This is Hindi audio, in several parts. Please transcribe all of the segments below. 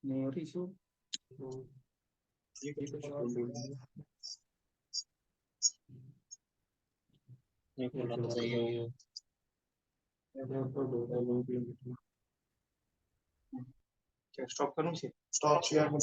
नहीं हो रही इशू। ये कुछ और बोल रही है। नहीं बोलना तो सही है। क्या स्टॉप करूं इसे? स्टॉप शेयर में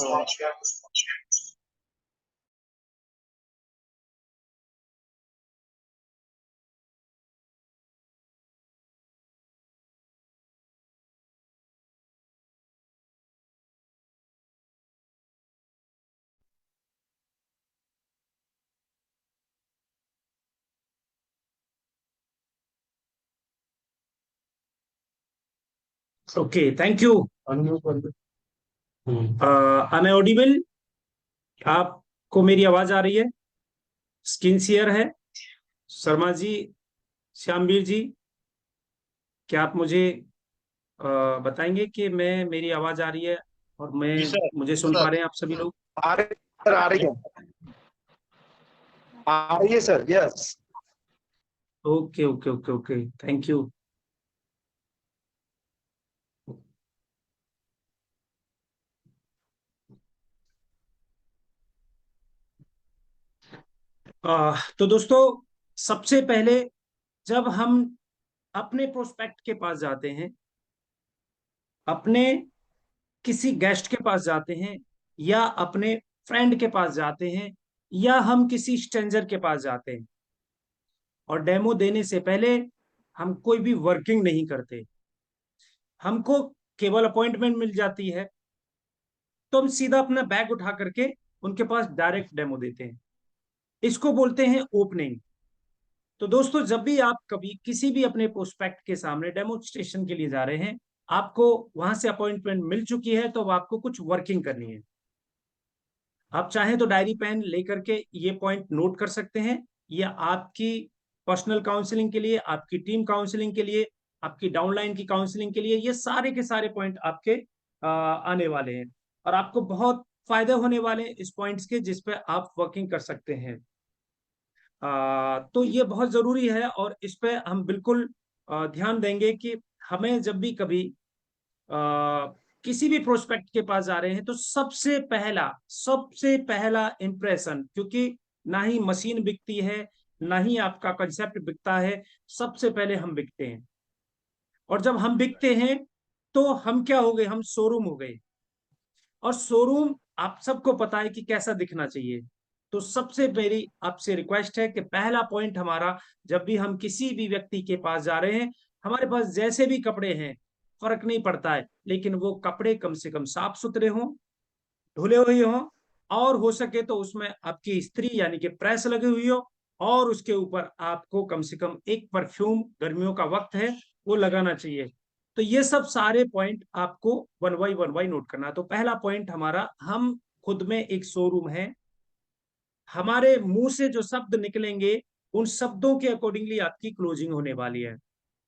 okay, thank you. I am audible? आपको मेरी आवाज आ रही है? स्क्रीन शेयर है? शर्मा जी, श्यामवीर जी, क्या आप मुझे बताएंगे कि मैं मेरी आवाज आ रही है और मैं जी सर। मुझे सुन पा रहे हैं आप सभी लोग? आ रही सर, आ रही है, आ रही है sir. Yes. Okay okay okay okay, thank you. तो दोस्तों, सबसे पहले जब हम अपने प्रोस्पेक्ट के पास जाते हैं, अपने किसी गेस्ट के पास जाते हैं, या अपने फ्रेंड के पास जाते हैं, या हम किसी स्ट्रेंजर के पास जाते हैं, और डेमो देने से पहले हम कोई भी वर्किंग नहीं करते, हमको केवल अपॉइंटमेंट मिल जाती है, तो हम सीधा अपना बैग उठा करके उनके पास डायरेक्ट डेमो देते हैं। इसको बोलते हैं ओपनिंग। तो दोस्तों, जब भी आप कभी किसी भी अपने प्रोस्पेक्ट के सामने डेमोन्स्ट्रेशन के लिए जा रहे हैं, आपको वहां से अपॉइंटमेंट मिल चुकी है, तो अब आपको कुछ वर्किंग करनी है। आप चाहें तो डायरी पेन लेकर के ये पॉइंट नोट कर सकते हैं, या आपकी पर्सनल काउंसलिंग के लिए, आपकी टीम काउंसलिंग के लिए, आपकी डाउनलाइन की काउंसलिंग के लिए, ये सारे के सारे पॉइंट आपके आने वाले हैं, और आपको बहुत फायदे होने वाले हैं इस पॉइंट्स के, जिस पे आप वर्किंग कर सकते हैं। तो ये बहुत जरूरी है, और इस पे हम बिल्कुल ध्यान देंगे कि हमें जब भी कभी किसी भी प्रोस्पेक्ट के पास जा रहे हैं, तो सबसे पहला इंप्रेशन, क्योंकि ना ही मशीन बिकती है, ना ही आपका कंसेप्ट बिकता है, सबसे पहले हम बिकते हैं। और जब हम बिकते हैं, तो हम क्या हो गए? हम शोरूम हो गए। और शोरूम, आप सबको पता है कि कैसा दिखना चाहिए। तो सबसे मेरी आपसे रिक्वेस्ट है कि पहला पॉइंट हमारा, जब भी हम किसी भी व्यक्ति के पास जा रहे हैं, हमारे पास जैसे भी कपड़े हैं, फर्क नहीं पड़ता है, लेकिन वो कपड़े कम से कम साफ सुथरे हों, धुले हुए हों, और हो सके तो उसमें आपकी इस्त्री यानी कि प्रेस लगी हुई हो, और उसके ऊपर आपको कम से कम एक परफ्यूम, गर्मियों का वक्त है, वो लगाना चाहिए। तो ये सब सारे पॉइंट आपको वन बाई नोट करना है। तो पहला पॉइंट हमारा, हम खुद में एक शोरूम है। हमारे मुंह से जो शब्द निकलेंगे, उन शब्दों के अकॉर्डिंगली आपकी क्लोजिंग होने वाली है।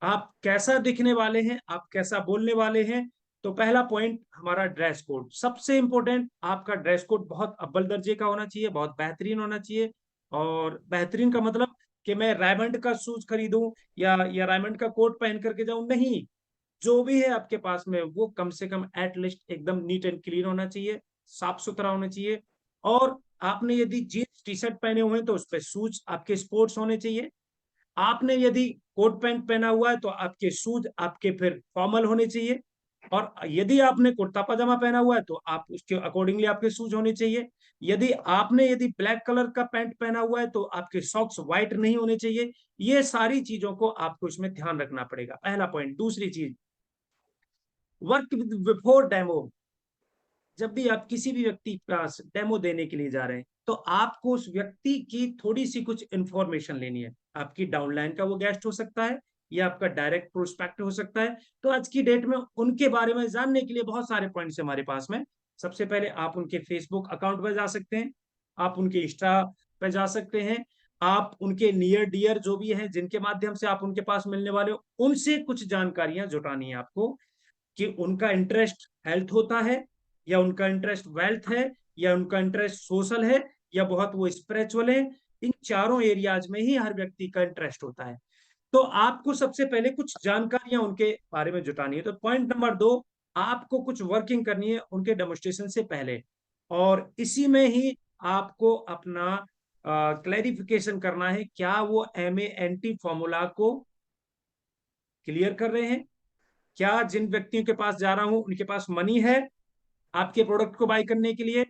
आप कैसा दिखने वाले हैं, आप कैसा बोलने वाले हैं। तो पहला पॉइंट हमारा ड्रेस कोड, सबसे इंपॉर्टेंट। आपका ड्रेस कोड बहुत अव्वल दर्जे का होना चाहिए, बहुत बेहतरीन होना चाहिए। और बेहतरीन का मतलब कि मैं रायमंड का शूज खरीदूं, या रायमंड का कोट पहन करके जाऊं, नहीं। जो भी है आपके पास में, वो कम से कम एटलीस्ट एकदम नीट एंड क्लीन होना चाहिए, साफ सुथरा होना चाहिए। और आपने यदि जीन्स टी शर्ट पहने हुए हैं, तो उस पर शूज आपके स्पोर्ट्स होने चाहिए। आपने यदि कोट पैंट पहना हुआ है, तो आपके शूज आपके फिर फॉर्मल होने चाहिए। और यदि आपने कुर्ता पजामा पहना हुआ है, तो आप उसके अकॉर्डिंगली आपके शूज होने चाहिए। यदि ब्लैक कलर का पैंट पहना हुआ है, तो आपके सॉक्स व्हाइट नहीं होने चाहिए। ये सारी चीजों को आपको इसमें ध्यान रखना पड़ेगा, पहला पॉइंट। दूसरी चीज, वर्क बिफोर डेमो। जब भी आप किसी भी व्यक्ति के पास डेमो देने के लिए जा रहे हैं, तो आपको उस व्यक्ति की थोड़ी सी कुछ इंफॉर्मेशन लेनी है। आपकी डाउनलाइन का वो गेस्ट हो सकता है, या आपका डायरेक्ट प्रोस्पेक्ट हो सकता है। तो आज की डेट में उनके बारे में जानने के लिए बहुत सारे पॉइंट्स हमारे पास में। सबसे पहले आप उनके फेसबुक अकाउंट पर जा सकते हैं, आप उनके इंस्टा पे जा सकते हैं, आप उनके नियर डियर जो भी हैं, जिनके माध्यम से आप उनके पास मिलने वाले हो, उनसे कुछ जानकारियां जुटानी है आपको, कि उनका इंटरेस्ट हेल्थ होता है, या उनका इंटरेस्ट वेल्थ है, या उनका इंटरेस्ट सोशल है, या बहुत वो स्पिरिचुअल है। इन चारों एरियाज में ही हर व्यक्ति का इंटरेस्ट होता है। तो आपको सबसे पहले कुछ जानकारियां उनके बारे में जुटानी है। तो पॉइंट नंबर 2, आपको कुछ वर्किंग करनी है उनके डेमोस्ट्रेशन से पहले, और इसी में ही आपको अपना क्लैरिफिकेशन करना है, क्या वो MANT फॉर्मूला को क्लियर कर रहे हैं, क्या जिन व्यक्तियों के पास जा रहा हूं उनके पास मनी है आपके प्रोडक्ट को बाय करने के लिए,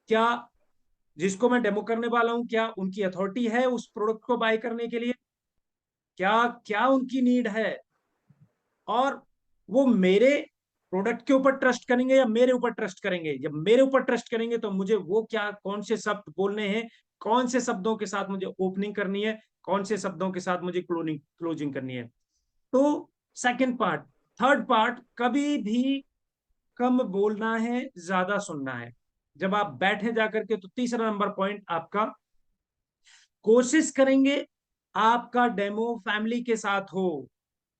क्या जिसको मैं डेमो करने वाला हूं क्या उनकी अथॉरिटी है उस प्रोडक्ट को बाय करने के लिए, क्या क्या उनकी नीड है, और वो मेरे प्रोडक्ट के ऊपर ट्रस्ट करेंगे या मेरे ऊपर ट्रस्ट करेंगे। जब मेरे ऊपर ट्रस्ट करेंगे तो मुझे वो क्या कौन से शब्द बोलने हैं, कौन से शब्दों के साथ मुझे ओपनिंग करनी है, कौन से शब्दों के साथ मुझे क्लोजिंग करनी है। तो सेकंड पार्ट, थर्ड पार्ट, कभी भी कम बोलना है, ज्यादा सुनना है। जब आप बैठे जाकर के, तो तीसरा नंबर पॉइंट आपका, कोशिश करेंगे आपका डेमो फैमिली के साथ हो,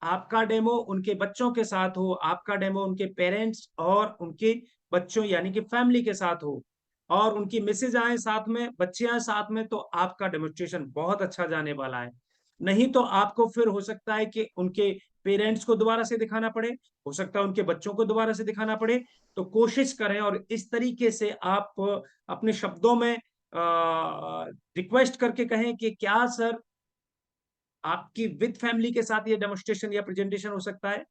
आपका डेमो उनके बच्चों के साथ हो, आपका डेमो उनके पेरेंट्स और उनके बच्चों यानी कि फैमिली के साथ हो, और उनकी मिसेज आए साथ में, बच्चे आए साथ में, तो आपका डेमोस्ट्रेशन बहुत अच्छा जाने वाला है। नहीं तो आपको फिर हो सकता है कि उनके पेरेंट्स को दोबारा से दिखाना पड़े, हो सकता है उनके बच्चों को दोबारा से दिखाना पड़े। तो कोशिश करें और इस तरीके से आप अपने शब्दों में रिक्वेस्ट करके कहें कि क्या सर आपकी विद फैमिली के साथ ये डेमोस्ट्रेशन या प्रेजेंटेशन हो सकता है,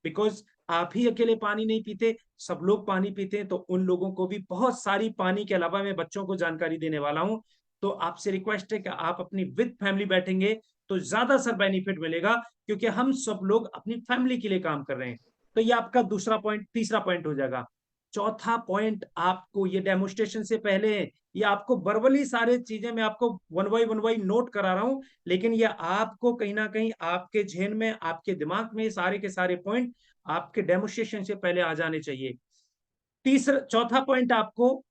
बिकॉज आप ही अकेले पानी नहीं पीते, सब लोग पानी पीते हैं, तो उन लोगों को भी बहुत सारी पानी के अलावा मैं बच्चों को जानकारी देने वाला हूं। तो आपसे रिक्वेस्ट है कि आप अपनी विद फैमिली बैठेंगे तो ज्यादा सर बेनिफिट मिलेगा, क्योंकि हम सब लोग अपनी फैमिली के लिए काम कर रहे हैं। तो ये आपका दूसरा पॉइंट, तीसरा पॉइंट हो जाएगा। चौथा पॉइंट आपको ये डेमोस्ट्रेशन से पहले है, ये आपको वर्बली सारे चीजें मैं आपको वन बाई नोट करा रहा हूं, लेकिन ये आपको कहीं ना कहीं आपके जहन में, आपके दिमाग में सारे के सारे पॉइंट आपके डेमोस्ट्रेशन से पहले आ जाने चाहिए। तीसरा, चौथा पॉइंट आपको,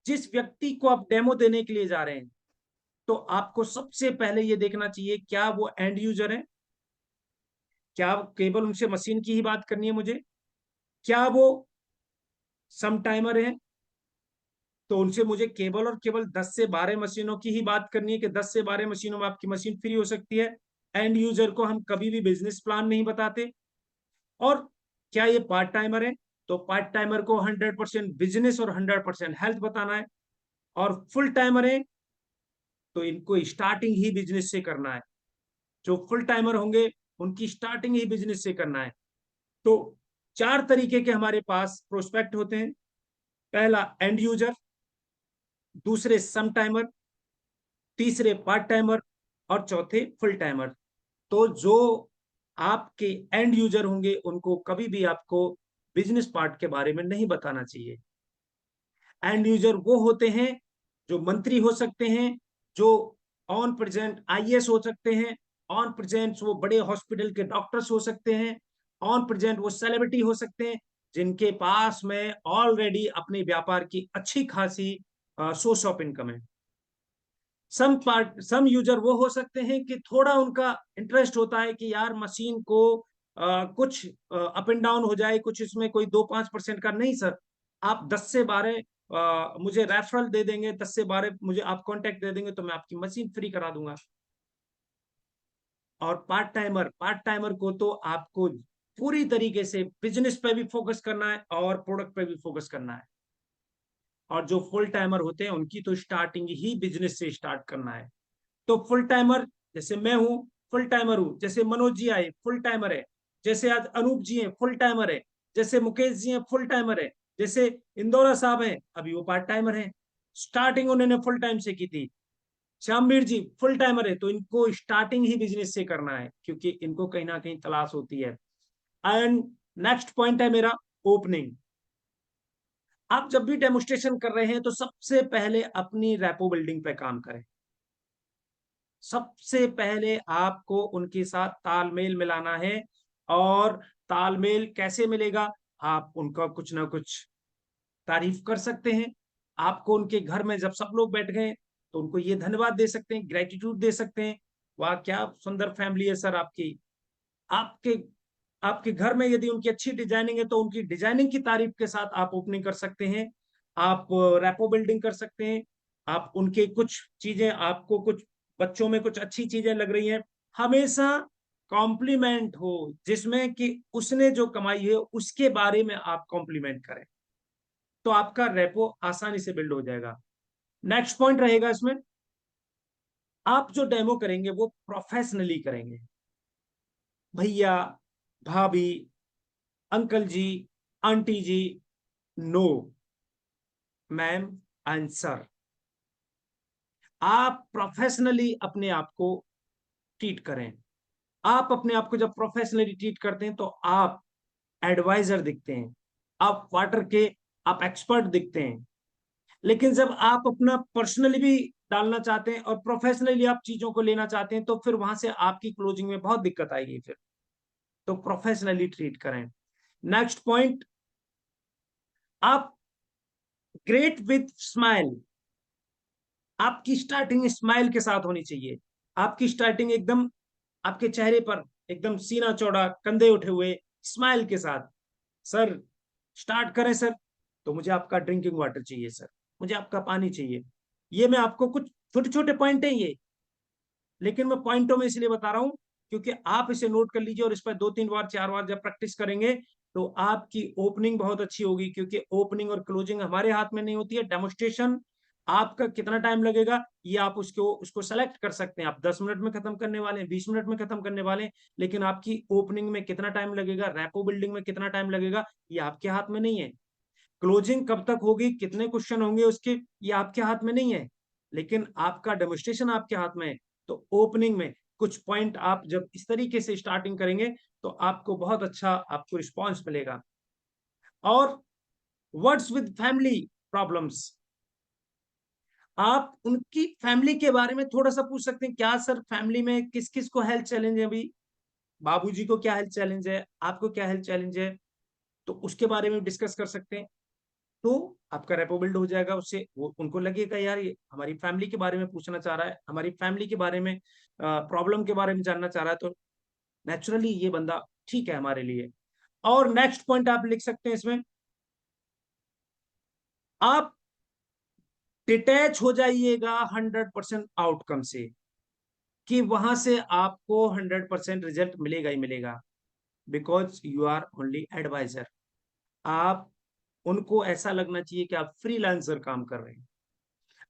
जिस व्यक्ति को आप डेमो देने के लिए जा रहे हैं, तो आपको सबसे पहले ये देखना चाहिए क्या वो एंड यूजर है, क्या केवल उनसे मशीन की ही बात करनी है मुझे, क्या वो सम टाइमर है, तो उनसे मुझे केवल और केवल 10 से 12 मशीनों की ही बात करनी है कि 10 से 12 मशीनों में आपकी मशीन फ्री हो सकती है। एंड यूजर को हम कभी भी बिजनेस प्लान नहीं बताते। और क्या ये पार्ट टाइमर है, तो पार्ट टाइमर को 100% बिजनेस और 100% हेल्थ बताना है। और फुल टाइमर है तो इनको स्टार्टिंग ही बिजनेस से करना है, जो फुल टाइमर होंगे उनकी स्टार्टिंग ही बिजनेस से करना है। तो चार तरीके के हमारे पास प्रोस्पेक्ट होते हैं, पहला एंड यूजर, दूसरे सम टाइमर, तीसरे पार्ट टाइमर, और चौथे फुल टाइमर। तो जो आपके एंड यूजर होंगे उनको कभी भी आपको बिजनेस पार्ट के बारे में नहीं बताना चाहिए। एंड यूजर वो होते हैं जो मंत्री हो सकते हैं, जो ऑन प्रेजेंट IAS हो सकते हैं, ऑन प्रेजेंट वो बड़े हॉस्पिटल के डॉक्टर्स हो सकते हैं, ऑन प्रेजेंट वो सेलिब्रिटी हो सकते हैं, जिनके पास में ऑलरेडी अपने व्यापार की अच्छी खासी सोर्स ऑफ इनकम है। सम यूजर वो हो सकते हैं कि थोड़ा उनका इंटरेस्ट होता है कि यार मशीन को कुछ अप एंड डाउन हो जाए, कुछ इसमें कोई 2-5% का नहीं सर, आप 10 से 12 मुझे रेफरल दे देंगे, 10 से 12 मुझे आप कांटेक्ट दे देंगे तो मैं आपकी मशीन फ्री करा दूंगा। और पार्ट टाइमर को तो आपको पूरी तरीके से बिजनेस पे भी फोकस करना है और प्रोडक्ट पे भी फोकस करना है। और जो फुल टाइमर होते हैं उनकी तो स्टार्टिंग ही बिजनेस से स्टार्ट करना है। तो फुल टाइमर, जैसे मैं हूं फुल टाइमर हूं, जैसे मनोज जी आए फुल टाइमर है, जैसे आज अनूप जी हैं फुल टाइमर है, जैसे मुकेश जी हैं फुल टाइमर है, जैसे इंदौरा साहब हैं अभी वो पार्ट टाइमर हैं, स्टार्टिंग उन्होंने फुल टाइम से की थी। श्यामवीर जी फुल टाइमर है, तो इनको स्टार्टिंग ही बिजनेस से करना है क्योंकि इनको कहीं ना कहीं तलाश होती है। एंड नेक्स्ट पॉइंट है मेरा ओपनिंग। आप जब भी डेमोस्ट्रेशन कर रहे हैं तो सबसे पहले अपनी रैपो बिल्डिंग पे काम करें। सबसे पहले आपको उनके साथ तालमेल मिलाना है। और तालमेल कैसे मिलेगा, आप उनका कुछ ना कुछ तारीफ कर सकते हैं। आपको उनके घर में जब सब लोग बैठ गए तो उनको ये धन्यवाद दे सकते हैं, ग्रेटिट्यूड दे सकते हैं, वाह क्या सुंदर फैमिली है सर आपकी। आपके आपके घर में यदि उनकी अच्छी डिजाइनिंग है तो उनकी डिजाइनिंग की तारीफ के साथ आप ओपनिंग कर सकते हैं। आप रैपो बिल्डिंग कर सकते हैं। आप उनके कुछ चीजें, आपको कुछ बच्चों में कुछ अच्छी चीजें लग रही हैं, हमेशा कॉम्प्लीमेंट हो, जिसमें कि उसने जो कमाई है उसके बारे में आप कॉम्प्लीमेंट करें, तो आपका रेपो आसानी से बिल्ड हो जाएगा। नेक्स्ट पॉइंट रहेगा इसमें, आप जो डेमो करेंगे वो प्रोफेशनली करेंगे। भैया, भाभी, अंकल जी, आंटी जी, नो, मैम, आंसर। आप प्रोफेशनली अपने आप को ट्रीट करें। आप अपने आप को जब प्रोफेशनली ट्रीट करते हैं तो आप एडवाइजर दिखते हैं, आप वाटर के आप एक्सपर्ट दिखते हैं। लेकिन जब आप अपना पर्सनली भी डालना चाहते हैं और प्रोफेशनली आप चीजों को लेना चाहते हैं तो फिर वहां से आपकी क्लोजिंग में बहुत दिक्कत आएगी फिर। तो प्रोफेशनली ट्रीट करें। नेक्स्ट पॉइंट, आप ग्रेट विथ स्माइल। आपकी स्टार्टिंग स्माइल के साथ होनी चाहिए। आपकी स्टार्टिंग एकदम आपके चेहरे पर एकदम सीना चौड़ा, कंधे उठे हुए, स्माइल के साथ। सर, स्टार्ट करें सर, तो मुझे आपका ड्रिंकिंग वाटर चाहिए सर, मुझे आपका पानी चाहिए। ये मैं आपको कुछ छोटे छोटे पॉइंट हैं ये, लेकिन मैं पॉइंटों में इसलिए बता रहा हूं क्योंकि आप इसे नोट कर लीजिए और इस पर 2-3 बार 4 बार जब प्रैक्टिस करेंगे तो आपकी ओपनिंग बहुत अच्छी होगी। क्योंकि ओपनिंग और क्लोजिंग हमारे हाथ में नहीं होती है। डेमोस्ट्रेशन आपका कितना टाइम लगेगा ये आप उसको सेलेक्ट कर सकते हैं। आप 10 मिनट में खत्म करने वाले हैं, 20 मिनट में खत्म करने वाले हैं, लेकिन आपकी ओपनिंग में कितना टाइम लगेगा, रैपो बिल्डिंग में कितना टाइम लगेगा, ये आपके हाथ में नहीं है। क्लोजिंग कब तक होगी, कितने क्वेश्चन होंगे उसके, ये आपके हाथ में नहीं है, लेकिन आपका डेमोस्ट्रेशन आपके हाथ में है। तो ओपनिंग में कुछ पॉइंट आप जब इस तरीके से स्टार्टिंग करेंगे तो आपको बहुत अच्छा आपको रिस्पॉन्स मिलेगा। और वर्ड्स विद फैमिली प्रॉब्लम्स, आप उनकी फैमिली के बारे में थोड़ा सा पूछ सकते हैं। क्या सर फैमिली में किस किस को हेल्थ चैलेंज है, अभी बाबूजी को क्या हेल्थ चैलेंज है, आपको क्या हेल्थ चैलेंज है, तो उसके बारे में डिस्कस कर सकते हैं। तो आपका रेपो बिल्ड हो जाएगा उससे। वो उनको लगेगा यार ये हमारी फैमिली के बारे में पूछना चाह रहा है, हमारी फैमिली के बारे में प्रॉब्लम के बारे में जानना चाह रहा है, तो नेचुरली ये बंदा ठीक है हमारे लिए। और नेक्स्ट पॉइंट आप लिख सकते हैं इसमें, आप डिटैच हो जाइएगा 100% आउटकम से, कि वहां से आपको 100% रिजल्ट मिलेगा ही मिलेगा। Because you are only advisor. आप उनको ऐसा लगना चाहिए कि आप फ्रीलांसर काम कर रहे हैं।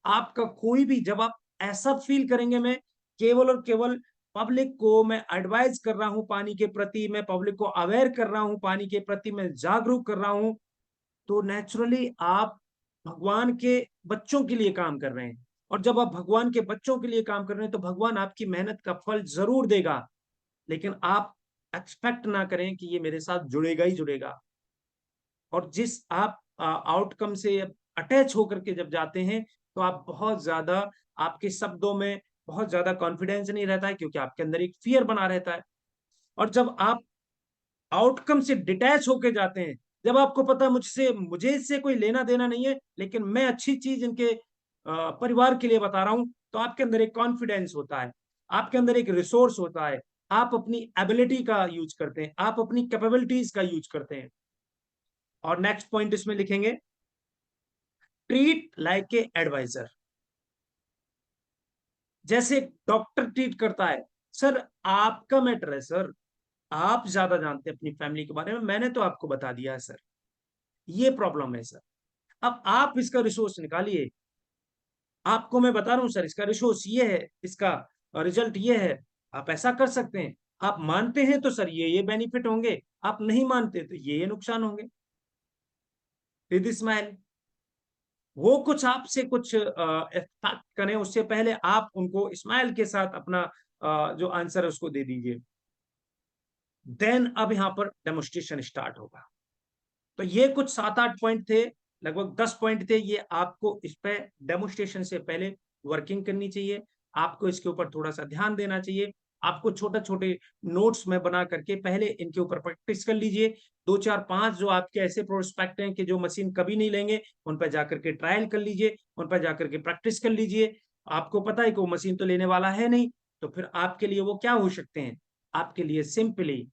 आपका कोई भी, जब आप ऐसा फील करेंगे मैं केवल और केवल पब्लिक को मैं एडवाइज कर रहा हूं पानी के प्रति, मैं पब्लिक को अवेयर कर रहा हूं पानी के प्रति, मैं जागरूक कर रहा हूं, तो नेचुरली आप भगवान के बच्चों के लिए काम कर रहे हैं। और जब आप भगवान के बच्चों के लिए काम कर रहे हैं तो भगवान आपकी मेहनत का फल जरूर देगा। लेकिन आप एक्सपेक्ट ना करें कि ये मेरे साथ जुड़ेगा ही जुड़ेगा। और जिस आप आउटकम से अटैच होकर के जब जाते हैं तो आप बहुत ज्यादा, आपके शब्दों में बहुत ज्यादा कॉन्फिडेंस नहीं रहता है, क्योंकि आपके अंदर एक फियर बना रहता है। और जब आप आउटकम से डिटैच होके जाते हैं, जब आपको पता है मुझे इससे कोई लेना देना नहीं है, लेकिन मैं अच्छी चीज इनके परिवार के लिए बता रहा हूं, तो आपके अंदर एक कॉन्फिडेंस होता है, आपके अंदर एक रिसोर्स होता है। आप अपनी एबिलिटी का यूज करते हैं, आप अपनी कैपेबिलिटीज का यूज करते हैं। और नेक्स्ट पॉइंट इसमें लिखेंगे, ट्रीट लाइक ए एडवाइजर। जैसे डॉक्टर ट्रीट करता है, सर आपका मैटर है सर, आप ज्यादा जानते हैं अपनी फैमिली के बारे में, मैंने तो आपको बता दिया है सर, ये प्रॉब्लम है सर, अब आप इसका रिसोर्स निकालिए। आपको मैं बता रहा हूं सर इसका रिसोर्स ये है, इसका रिजल्ट ये है, आप ऐसा कर सकते हैं। आप मानते हैं तो सर ये बेनिफिट होंगे, आप नहीं मानते तो ये नुकसान होंगे। विद स्माइल, वो कुछ आपसे कुछ एक्सपेक्ट करें उससे पहले आप उनको स्माइल के साथ अपना जो आंसर है उसको दे दीजिए। देन अब यहां पर डेमोस्ट्रेशन स्टार्ट होगा। तो ये कुछ 7-8 पॉइंट थे, लगभग 10 पॉइंट थे। ये आपको इस पे डेमोस्ट्रेशन से पहले वर्किंग करनी चाहिए, आपको इसके ऊपर थोड़ा सा ध्यान देना चाहिए। आपको छोटे छोटे नोट्स में बना करके पहले इनके ऊपर प्रैक्टिस कर लीजिए। 2-4-5 जो आपके ऐसे प्रोस्पेक्ट हैं कि जो मशीन कभी नहीं लेंगे, उन पर जाकर के ट्रायल कर लीजिए, उन पर जाकर के प्रैक्टिस कर लीजिए। आपको पता है कि वो मशीन तो लेने वाला है नहीं, तो फिर आपके लिए वो क्या हो सकते हैं, आपके लिए सिंपली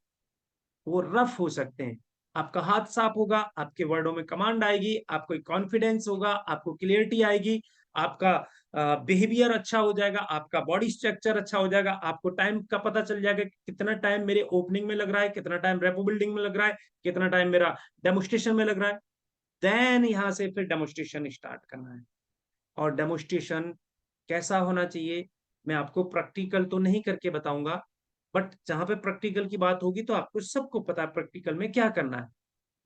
वो रफ हो सकते हैं। आपका हाथ साफ होगा, आपके वर्डों में कमांड आएगी, आपको एक कॉन्फिडेंस होगा, आपको क्लियरिटी आएगी, आपका बिहेवियर अच्छा हो जाएगा, आपका बॉडी स्ट्रक्चर अच्छा हो जाएगा, आपको टाइम का पता चल जाएगा कि कितना टाइम मेरे ओपनिंग में लग रहा है, कितना टाइम रेपो बिल्डिंग में लग रहा है, कितना टाइम मेरा डेमोस्ट्रेशन में लग रहा है। देन यहां से फिर डेमोस्ट्रेशन स्टार्ट करना है। और डेमोस्ट्रेशन कैसा होना चाहिए, मैं आपको प्रैक्टिकल तो नहीं करके बताऊंगा, बट जहां पे प्रैक्टिकल की बात होगी तो आपको सबको पता है प्रैक्टिकल में क्या करना है।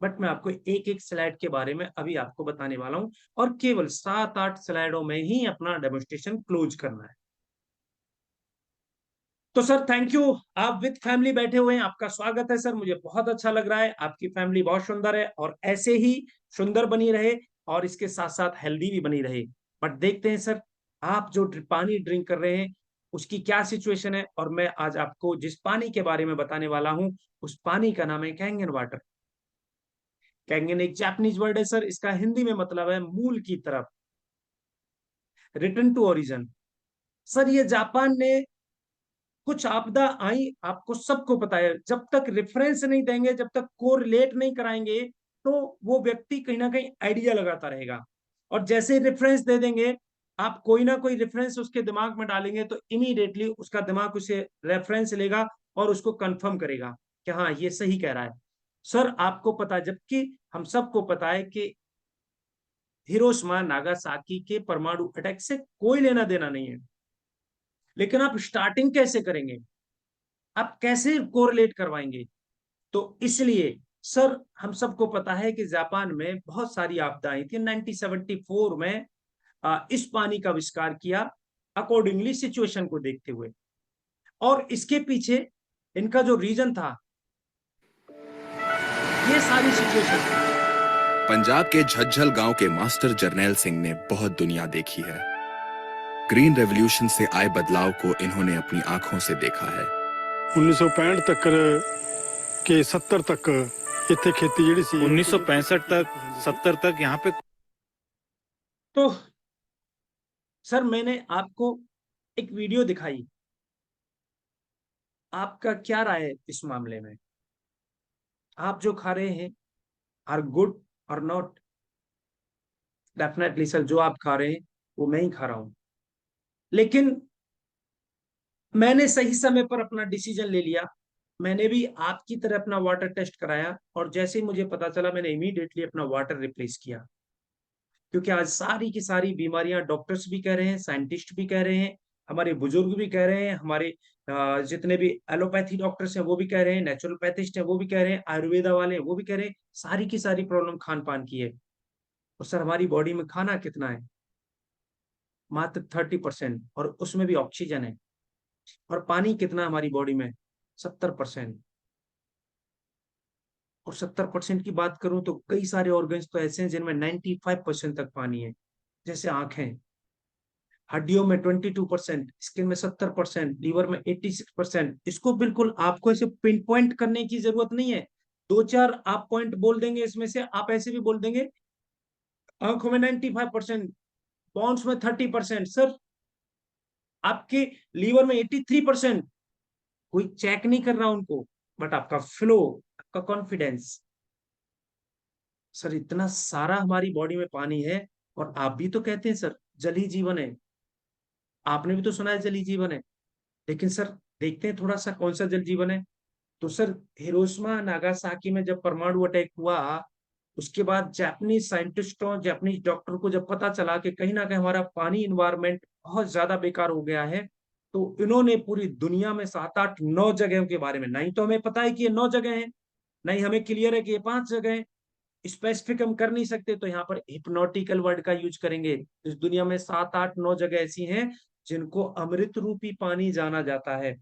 बट मैं आपको एक एक स्लाइड के बारे में अभी आपको बताने वाला हूं, और केवल 7-8 स्लाइडों में ही अपना डेमोस्ट्रेशन क्लोज करना है। तो सर थैंक यू, आप विद फैमिली बैठे हुए हैं, आपका स्वागत है सर, मुझे बहुत अच्छा लग रहा है, आपकी फैमिली बहुत सुंदर है और ऐसे ही सुंदर बनी रहे और इसके साथ साथ हेल्दी भी बनी रहे। बट देखते हैं सर, आप जो पानी ड्रिंक कर रहे हैं उसकी क्या सिचुएशन है, और मैं आज आपको जिस पानी के बारे में बताने वाला हूं उस पानी का नाम है कैंगन वाटर। कैंगन एक जापानीज वर्ड है सर, इसका हिंदी में मतलब है मूल की तरफ, रिटर्न टू ओरिजिन। सर ये जापान ने कुछ आपदा आई, आपको सबको पता है, जब तक रेफरेंस नहीं देंगे, जब तक कोरिलेट नहीं कराएंगे, तो वो व्यक्ति कहीं ना कहीं आइडिया लगाता रहेगा। और जैसे रेफरेंस दे देंगे, आप कोई ना कोई रेफरेंस उसके दिमाग में डालेंगे तो इमीडिएटली उसका दिमाग उसे रेफरेंस लेगा और उसको कंफर्म करेगा कि हाँ ये सही कह रहा है। सर आपको पता है, जबकि हम सबको पता है कि हिरोशिमा नागासाकी के परमाणु अटैक से कोई लेना देना नहीं है, लेकिन आप स्टार्टिंग कैसे करेंगे, आप कैसे कोरिलेट करवाएंगे? तो इसलिए सर हम सबको पता है कि जापान में बहुत सारी आपदाएं थी। 1974 में इस पानी का आविष्कार किया अकॉर्डिंगली सिचुएशन को देखते हुए, और इसके पीछे इनका जो रीजन था, ये सारी सिचुएशन थी। पंजाब के झज्जर गांव के मास्टर जरनैल सिंह ने बहुत दुनिया देखी है। ग्रीन रेवोल्यूशन से आए बदलाव को इन्होंने अपनी आंखों से देखा है। 1965 तक के 70 तक इतने खेती जी 1965 तक 70 तक यहाँ पे। तो सर मैंने आपको एक वीडियो दिखाई, आपका क्या राय है इस मामले में? आप जो खा रहे हैं आर गुड और नॉट? डेफिनेटली सर, जो आप खा रहे हैं वो मैं ही खा रहा हूं, लेकिन मैंने सही समय पर अपना डिसीजन ले लिया। मैंने भी आपकी तरह अपना वाटर टेस्ट कराया, और जैसे ही मुझे पता चला मैंने इमीडिएटली अपना वाटर रिप्लेस किया। क्योंकि आज सारी की सारी बीमारियां डॉक्टर्स भी कह रहे हैं, साइंटिस्ट भी कह रहे हैं, हमारे बुजुर्ग भी कह रहे हैं, हमारे जितने भी एलोपैथी डॉक्टर्स हैं वो भी कह रहे हैं, नेचुरोपैथिस्ट हैं वो भी कह रहे हैं, आयुर्वेदा वाले हैं वो भी कह रहे हैं, सारी की सारी प्रॉब्लम खान पान की है। और सर हमारी बॉडी में खाना कितना है? मात्र 30%, और उसमें भी ऑक्सीजन है। और पानी कितना है हमारी बॉडी में? 70%। और 70% की बात करूं तो कई सारे ऑर्गन्स तो ऐसे हैं जिनमें 95% तक पानी है, जैसे आंखें, हड्डियों में 22%, स्किन में 70%, लीवर में 86%। इसको बिल्कुल आपको ऐसे पिन पॉइंट करने की जरूरत नहीं है, दो चार आप पॉइंट बोल देंगे, इसमें से आप ऐसे भी बोल देंगे आंखों में 95%, बॉन्स में 30%, सर आपके लीवर में 83%। कोई चेक नहीं कर रहा उनको, बट आपका फ्लो, आपका कॉन्फिडेंस, सर इतना सारा हमारी बॉडी में पानी है। और आप भी तो कहते हैं सर जल ही जीवन है, आपने भी तो सुना है जल ही जीवन है, लेकिन सर देखते हैं थोड़ा सा कौन सा जल जीवन है। तो सर हिरोशिमा नागासाकी में जब परमाणु अटैक हुआ, उसके बाद जापानीज साइंटिस्टों, जापानीज डॉक्टर को जब पता चला कि कहीं ना कहीं हमारा पानी इन्वायरमेंट बहुत ज्यादा बेकार हो गया है, तो इन्होंने पूरी दुनिया में 7-8-9 जगहों के बारे में, नहीं तो हमें पता है कि ये 9 जगह हैं, नहीं हमें क्लियर है कि ये 5 जगह हैं, स्पेसिफिक हम कर नहीं सकते, तो यहाँ पर हिप्नोटिकल वर्ड का यूज करेंगे। इस दुनिया में 7-8-9 जगह ऐसी हैं जिनको अमृत रूपी पानी जाना जाता है।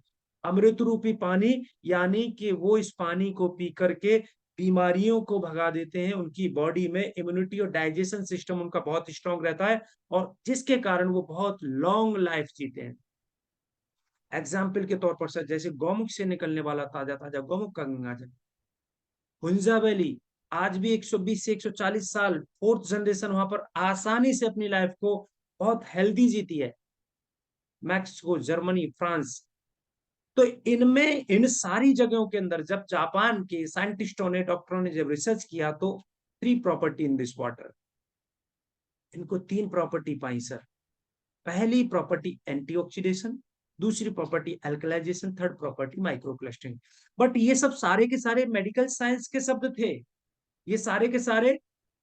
अमृत रूपी पानी यानी कि वो इस पानी को पी करके बीमारियों को भगा देते हैं, उनकी बॉडी में इम्यूनिटी और डाइजेशन सिस्टम उनका बहुत स्ट्रांग रहता है, और जिसके कारण वो बहुत लॉन्ग लाइफ जीते हैं। एग्जाम्पल के तौर पर सर, जैसे गौमुख से निकलने वाला ताजा ताजा गौमुख का गंगाजल, हुंजा वैली, आज भी 120 से 140 साल, फोर्थ जनरेशन वहां पर आसानी से अपनी लाइफ को बहुत हेल्दी जीती है। मैक्सिको, जर्मनी, फ्रांस, तो इनमें इन सारी जगहों के अंदर जब जापान के साइंटिस्टों ने, डॉक्टरों ने जब रिसर्च किया, तो 3 प्रॉपर्टी इन दिस वाटर, इनको 3 प्रॉपर्टी पाई सर। पहली प्रॉपर्टी एंटीऑक्सीडेशन, दूसरी प्रॉपर्टी अल्कलाइजेशन, थर्ड प्रॉपर्टी माइक्रोक्लस्टरिंग। बट ये सब सारे के सारे मेडिकल साइंस के शब्द थे, ये सारे के सारे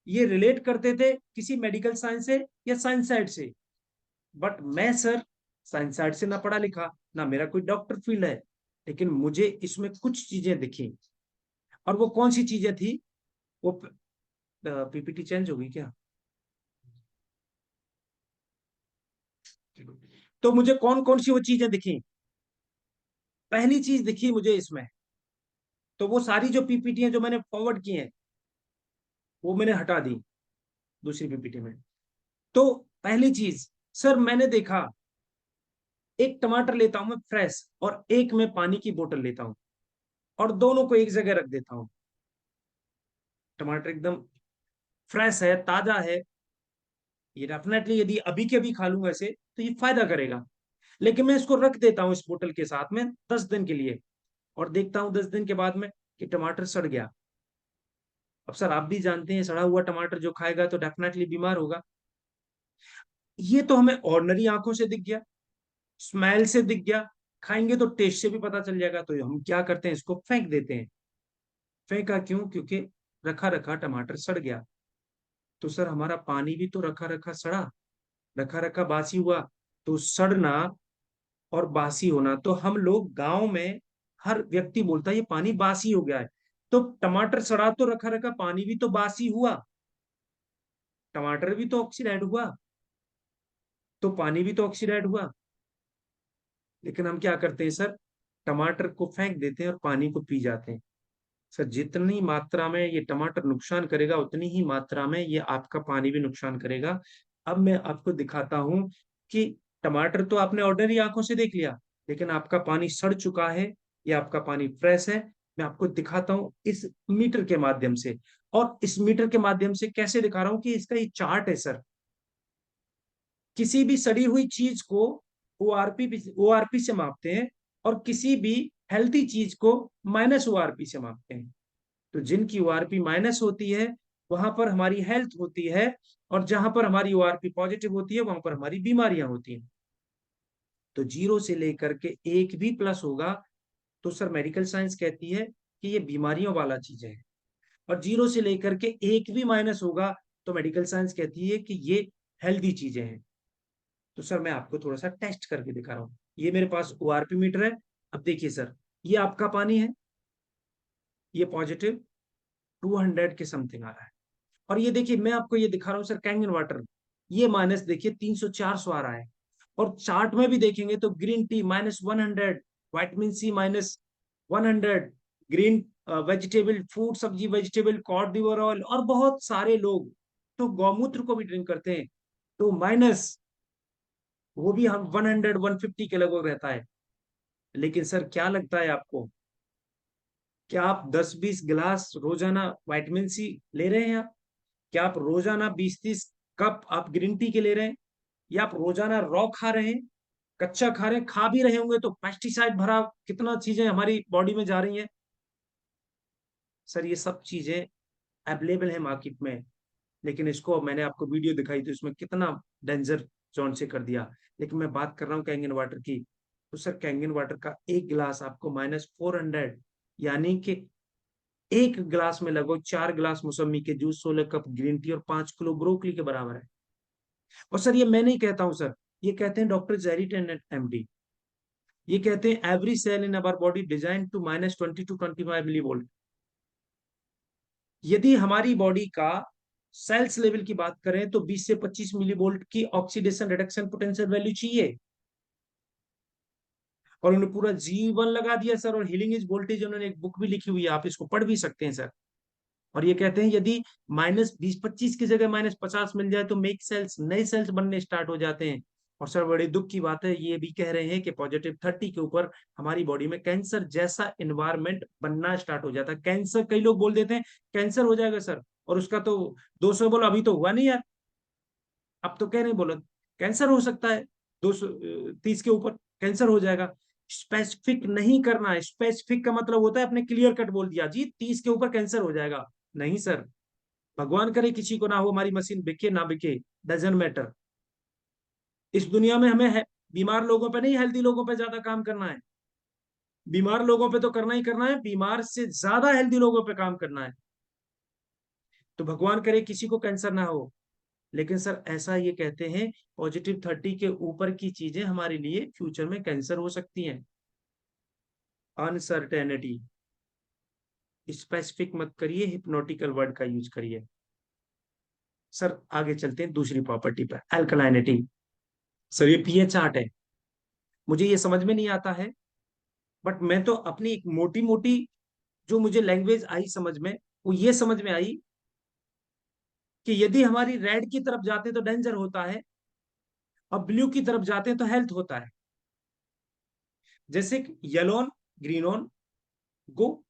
ये रिलेट करते थे किसी मेडिकल साइंस से या साइंस साइड से। बट मैं सर साइंस साइड से ना पढ़ा लिखा, ना मेरा कोई डॉक्टर फील्ड है, लेकिन मुझे इसमें कुछ चीजें दिखी। और वो कौन सी चीजें थी? वो पीपीटी चेंज होगी क्या? तो मुझे कौन कौन सी वो चीजें दिखी? पहली चीज दिखी मुझे इसमें, तो वो सारी जो पीपीटी हैं जो मैंने फॉरवर्ड की हैं वो मैंने हटा दी दूसरी पीपीटी में। तो पहली चीज सर मैंने देखा, एक टमाटर लेता हूं मैं फ्रेश और एक मैं पानी की बोतल लेता हूं और दोनों को एक जगह रख देता हूं। टमाटर एकदम फ्रेश है, ताजा है, ये डेफिनेटली यदि अभी के अभी खा लूंगा ऐसे तो ये फायदा करेगा। लेकिन मैं इसको रख देता हूं इस बोतल के साथ में 10 दिन के लिए, और देखता हूं 10 दिन के बाद में कि टमाटर सड़ गया। अब सर आप भी जानते हैं सड़ा हुआ टमाटर जो खाएगा तो डेफिनेटली बीमार होगा। ये तो हमें ऑर्डिनरी आंखों से दिख गया, स्मेल से दिख गया, खाएंगे तो टेस्ट से भी पता चल जाएगा। तो हम क्या करते हैं, इसको फेंक देते हैं। फेंका क्यों? क्योंकि रखा रखा टमाटर सड़ गया। तो सर हमारा पानी भी तो रखा रखा सड़ा, रखा रखा बासी हुआ। तो सड़ना और बासी होना, तो हम लोग गांव में हर व्यक्ति बोलता है ये पानी बासी हो गया है। तो टमाटर सड़ा तो रखा रखा, पानी भी तो बासी हुआ, टमाटर भी तो ऑक्सीडाइड हुआ, तो पानी भी तो ऑक्सीडाइड हुआ। लेकिन हम क्या करते हैं सर, टमाटर को फेंक देते हैं और पानी को पी जाते हैं। सर जितनी मात्रा में ये टमाटर नुकसान करेगा उतनी ही मात्रा में ये आपका पानी भी नुकसान करेगा। अब मैं आपको दिखाता हूं कि टमाटर तो आपने ऑर्डिनरी आंखों से देख लिया, लेकिन आपका पानी सड़ चुका है या आपका पानी फ्रेश है, मैं आपको दिखाता हूं इस मीटर के माध्यम से। और इस मीटर के माध्यम से कैसे दिखा रहा हूं कि इसका ये चार्ट है सर। किसी भी सड़ी हुई चीज को ओआरपी से मापते हैं और किसी भी हेल्थी चीज को माइनस ओआरपी से मापते हैं। तो जिनकी ओआरपी माइनस होती है वहां पर हमारी हेल्थ होती है, और जहां पर हमारी ओआरपी पॉजिटिव होती है वहां पर हमारी बीमारियां होती हैं। तो 0 से लेकर के 1 भी प्लस होगा तो सर मेडिकल साइंस कहती है कि ये बीमारियों वाला चीज है, और 0 से लेकर के 1 भी माइनस होगा तो मेडिकल साइंस कहती है कि ये हेल्दी चीजें हैं। तो सर मैं आपको थोड़ा सा टेस्ट करके दिखा रहा हूँ। ये मेरे पास ओआरपी मीटर है। अब देखिए सर, ये आपका पानी है, ये पॉजिटिव 200 के समथिंग आ रहा है। और ये देखिए मैं आपको ये दिखा रहा हूँ सर कैंगन वाटर, ये माइनस देखिए 300-400 आ रहा है। और चार्ट में भी देखेंगे तो green tea -100, vitamin C -100, green vegetable food सब्जी वेजिटेबल कॉड लिवर ऑयल, और बहुत सारे लोग तो गौमूत्र को भी ड्रिंक करते हैं तो माइनस, वो भी हम 100-150 के लगभग रहता है। लेकिन सर क्या लगता है आपको, क्या आप 10-20 गिलास रोजाना विटामिन सी ले रहे हैं? आप क्या आप रोजाना 20-30 कप आप ग्रीन टी के ले रहे हैं, या आप रोजाना रॉ खा रहे हैं, कच्चा खा रहे हैं? खा भी रहे होंगे तो पेस्टिसाइड भरा कितना चीजें हमारी बॉडी में जा रही हैं। सर ये सब चीजें अवेलेबल है मार्केट में, लेकिन इसको मैंने आपको वीडियो दिखाई तो इसमें कितना डेंजर जोन से कर दिया। लेकिन मैं बात कर रहा हूँ कैंगन वाटर की, तो सर कैंगन वाटर का एक गिलास आपको -400, यानी कि एक गिलास में लगभग 4 गिलास मौसमी के जूस, 16 कप ग्रीन टी और 5 किलो ब्रोकली के बराबर है। और सर ये मैं नहीं कहता हूं सर, ये कहते हैं डॉक्टर जेरी टेन एमडी। ये कहते हैं every cell in our body designed to -20 to 25 millivolt. यदि हमारी बॉडी का सेल्स लेवल की बात करें तो 20 से 25 मिलीवोल्ट की ऑक्सीडेशन रिडक्शन पोटेंशियल वैल्यू चाहिए। और उन्होंने पूरा जीवन लगा दिया सर, और हीलिंग इज वोल्टेज उन्होंने एक बुक भी लिखी हुई है, आप इसको पढ़ भी सकते हैं सर। और ये कहते हैं यदि -20-25 की जगह -50 मिल जाए तो मेक सेल्स, नए सेल्स बनने स्टार्ट हो जाते हैं। और सर बड़े दुख की बात है, ये भी कह रहे हैं कि +30 के ऊपर हमारी बॉडी में कैंसर जैसा एनवायरमेंट बनना स्टार्ट हो जाता है। कैंसर, कई लोग बोल देते हैं कैंसर हो जाएगा सर, और उसका तो 200 बोलो, अभी तो हुआ नहीं यार, अब तो कह रहे हैं बोलो कैंसर हो सकता है 230 के ऊपर कैंसर हो जाएगा। स्पेसिफिक नहीं करना है, स्पेसिफिक का मतलब होता है आपने क्लियर कट बोल दिया जी 30 के ऊपर कैंसर हो जाएगा। नहीं सर, भगवान करे किसी को ना हो, हमारी मशीन बिके ना बिके, डजंट मैटर। इस दुनिया में हमें बीमार लोगों पे नहीं, हेल्दी लोगों पे ज्यादा काम करना है। बीमार लोगों पे तो करना ही करना है, बीमार से ज्यादा हेल्दी लोगों पे काम करना है। तो भगवान करे किसी को कैंसर ना हो। लेकिन सर ऐसा ये कहते हैं +30 के ऊपर की चीजें हमारे लिए फ्यूचर में कैंसर हो सकती हैं। अनसर्टेनिटी, स्पेसिफिक मत करिए, हिप्नोटिकल वर्ड का यूज करिए। सर आगे चलते हैं दूसरी प्रॉपर्टी पर, अल्कलाइनिटी। सर ये पीएच चार्ट है, मुझे ये समझ में नहीं आता है, बट मैं तो अपनी एक मोटी मोटी जो मुझे लैंग्वेज आई समझ में, वो ये समझ में आई कि यदि हमारी रेड की तरफ जाते तो डेंजर होता है, और ब्लू की तरफ जाते हैं तो हेल्थ होता है। जैसे येलो ऑन, ग्रीन ऑन, गो।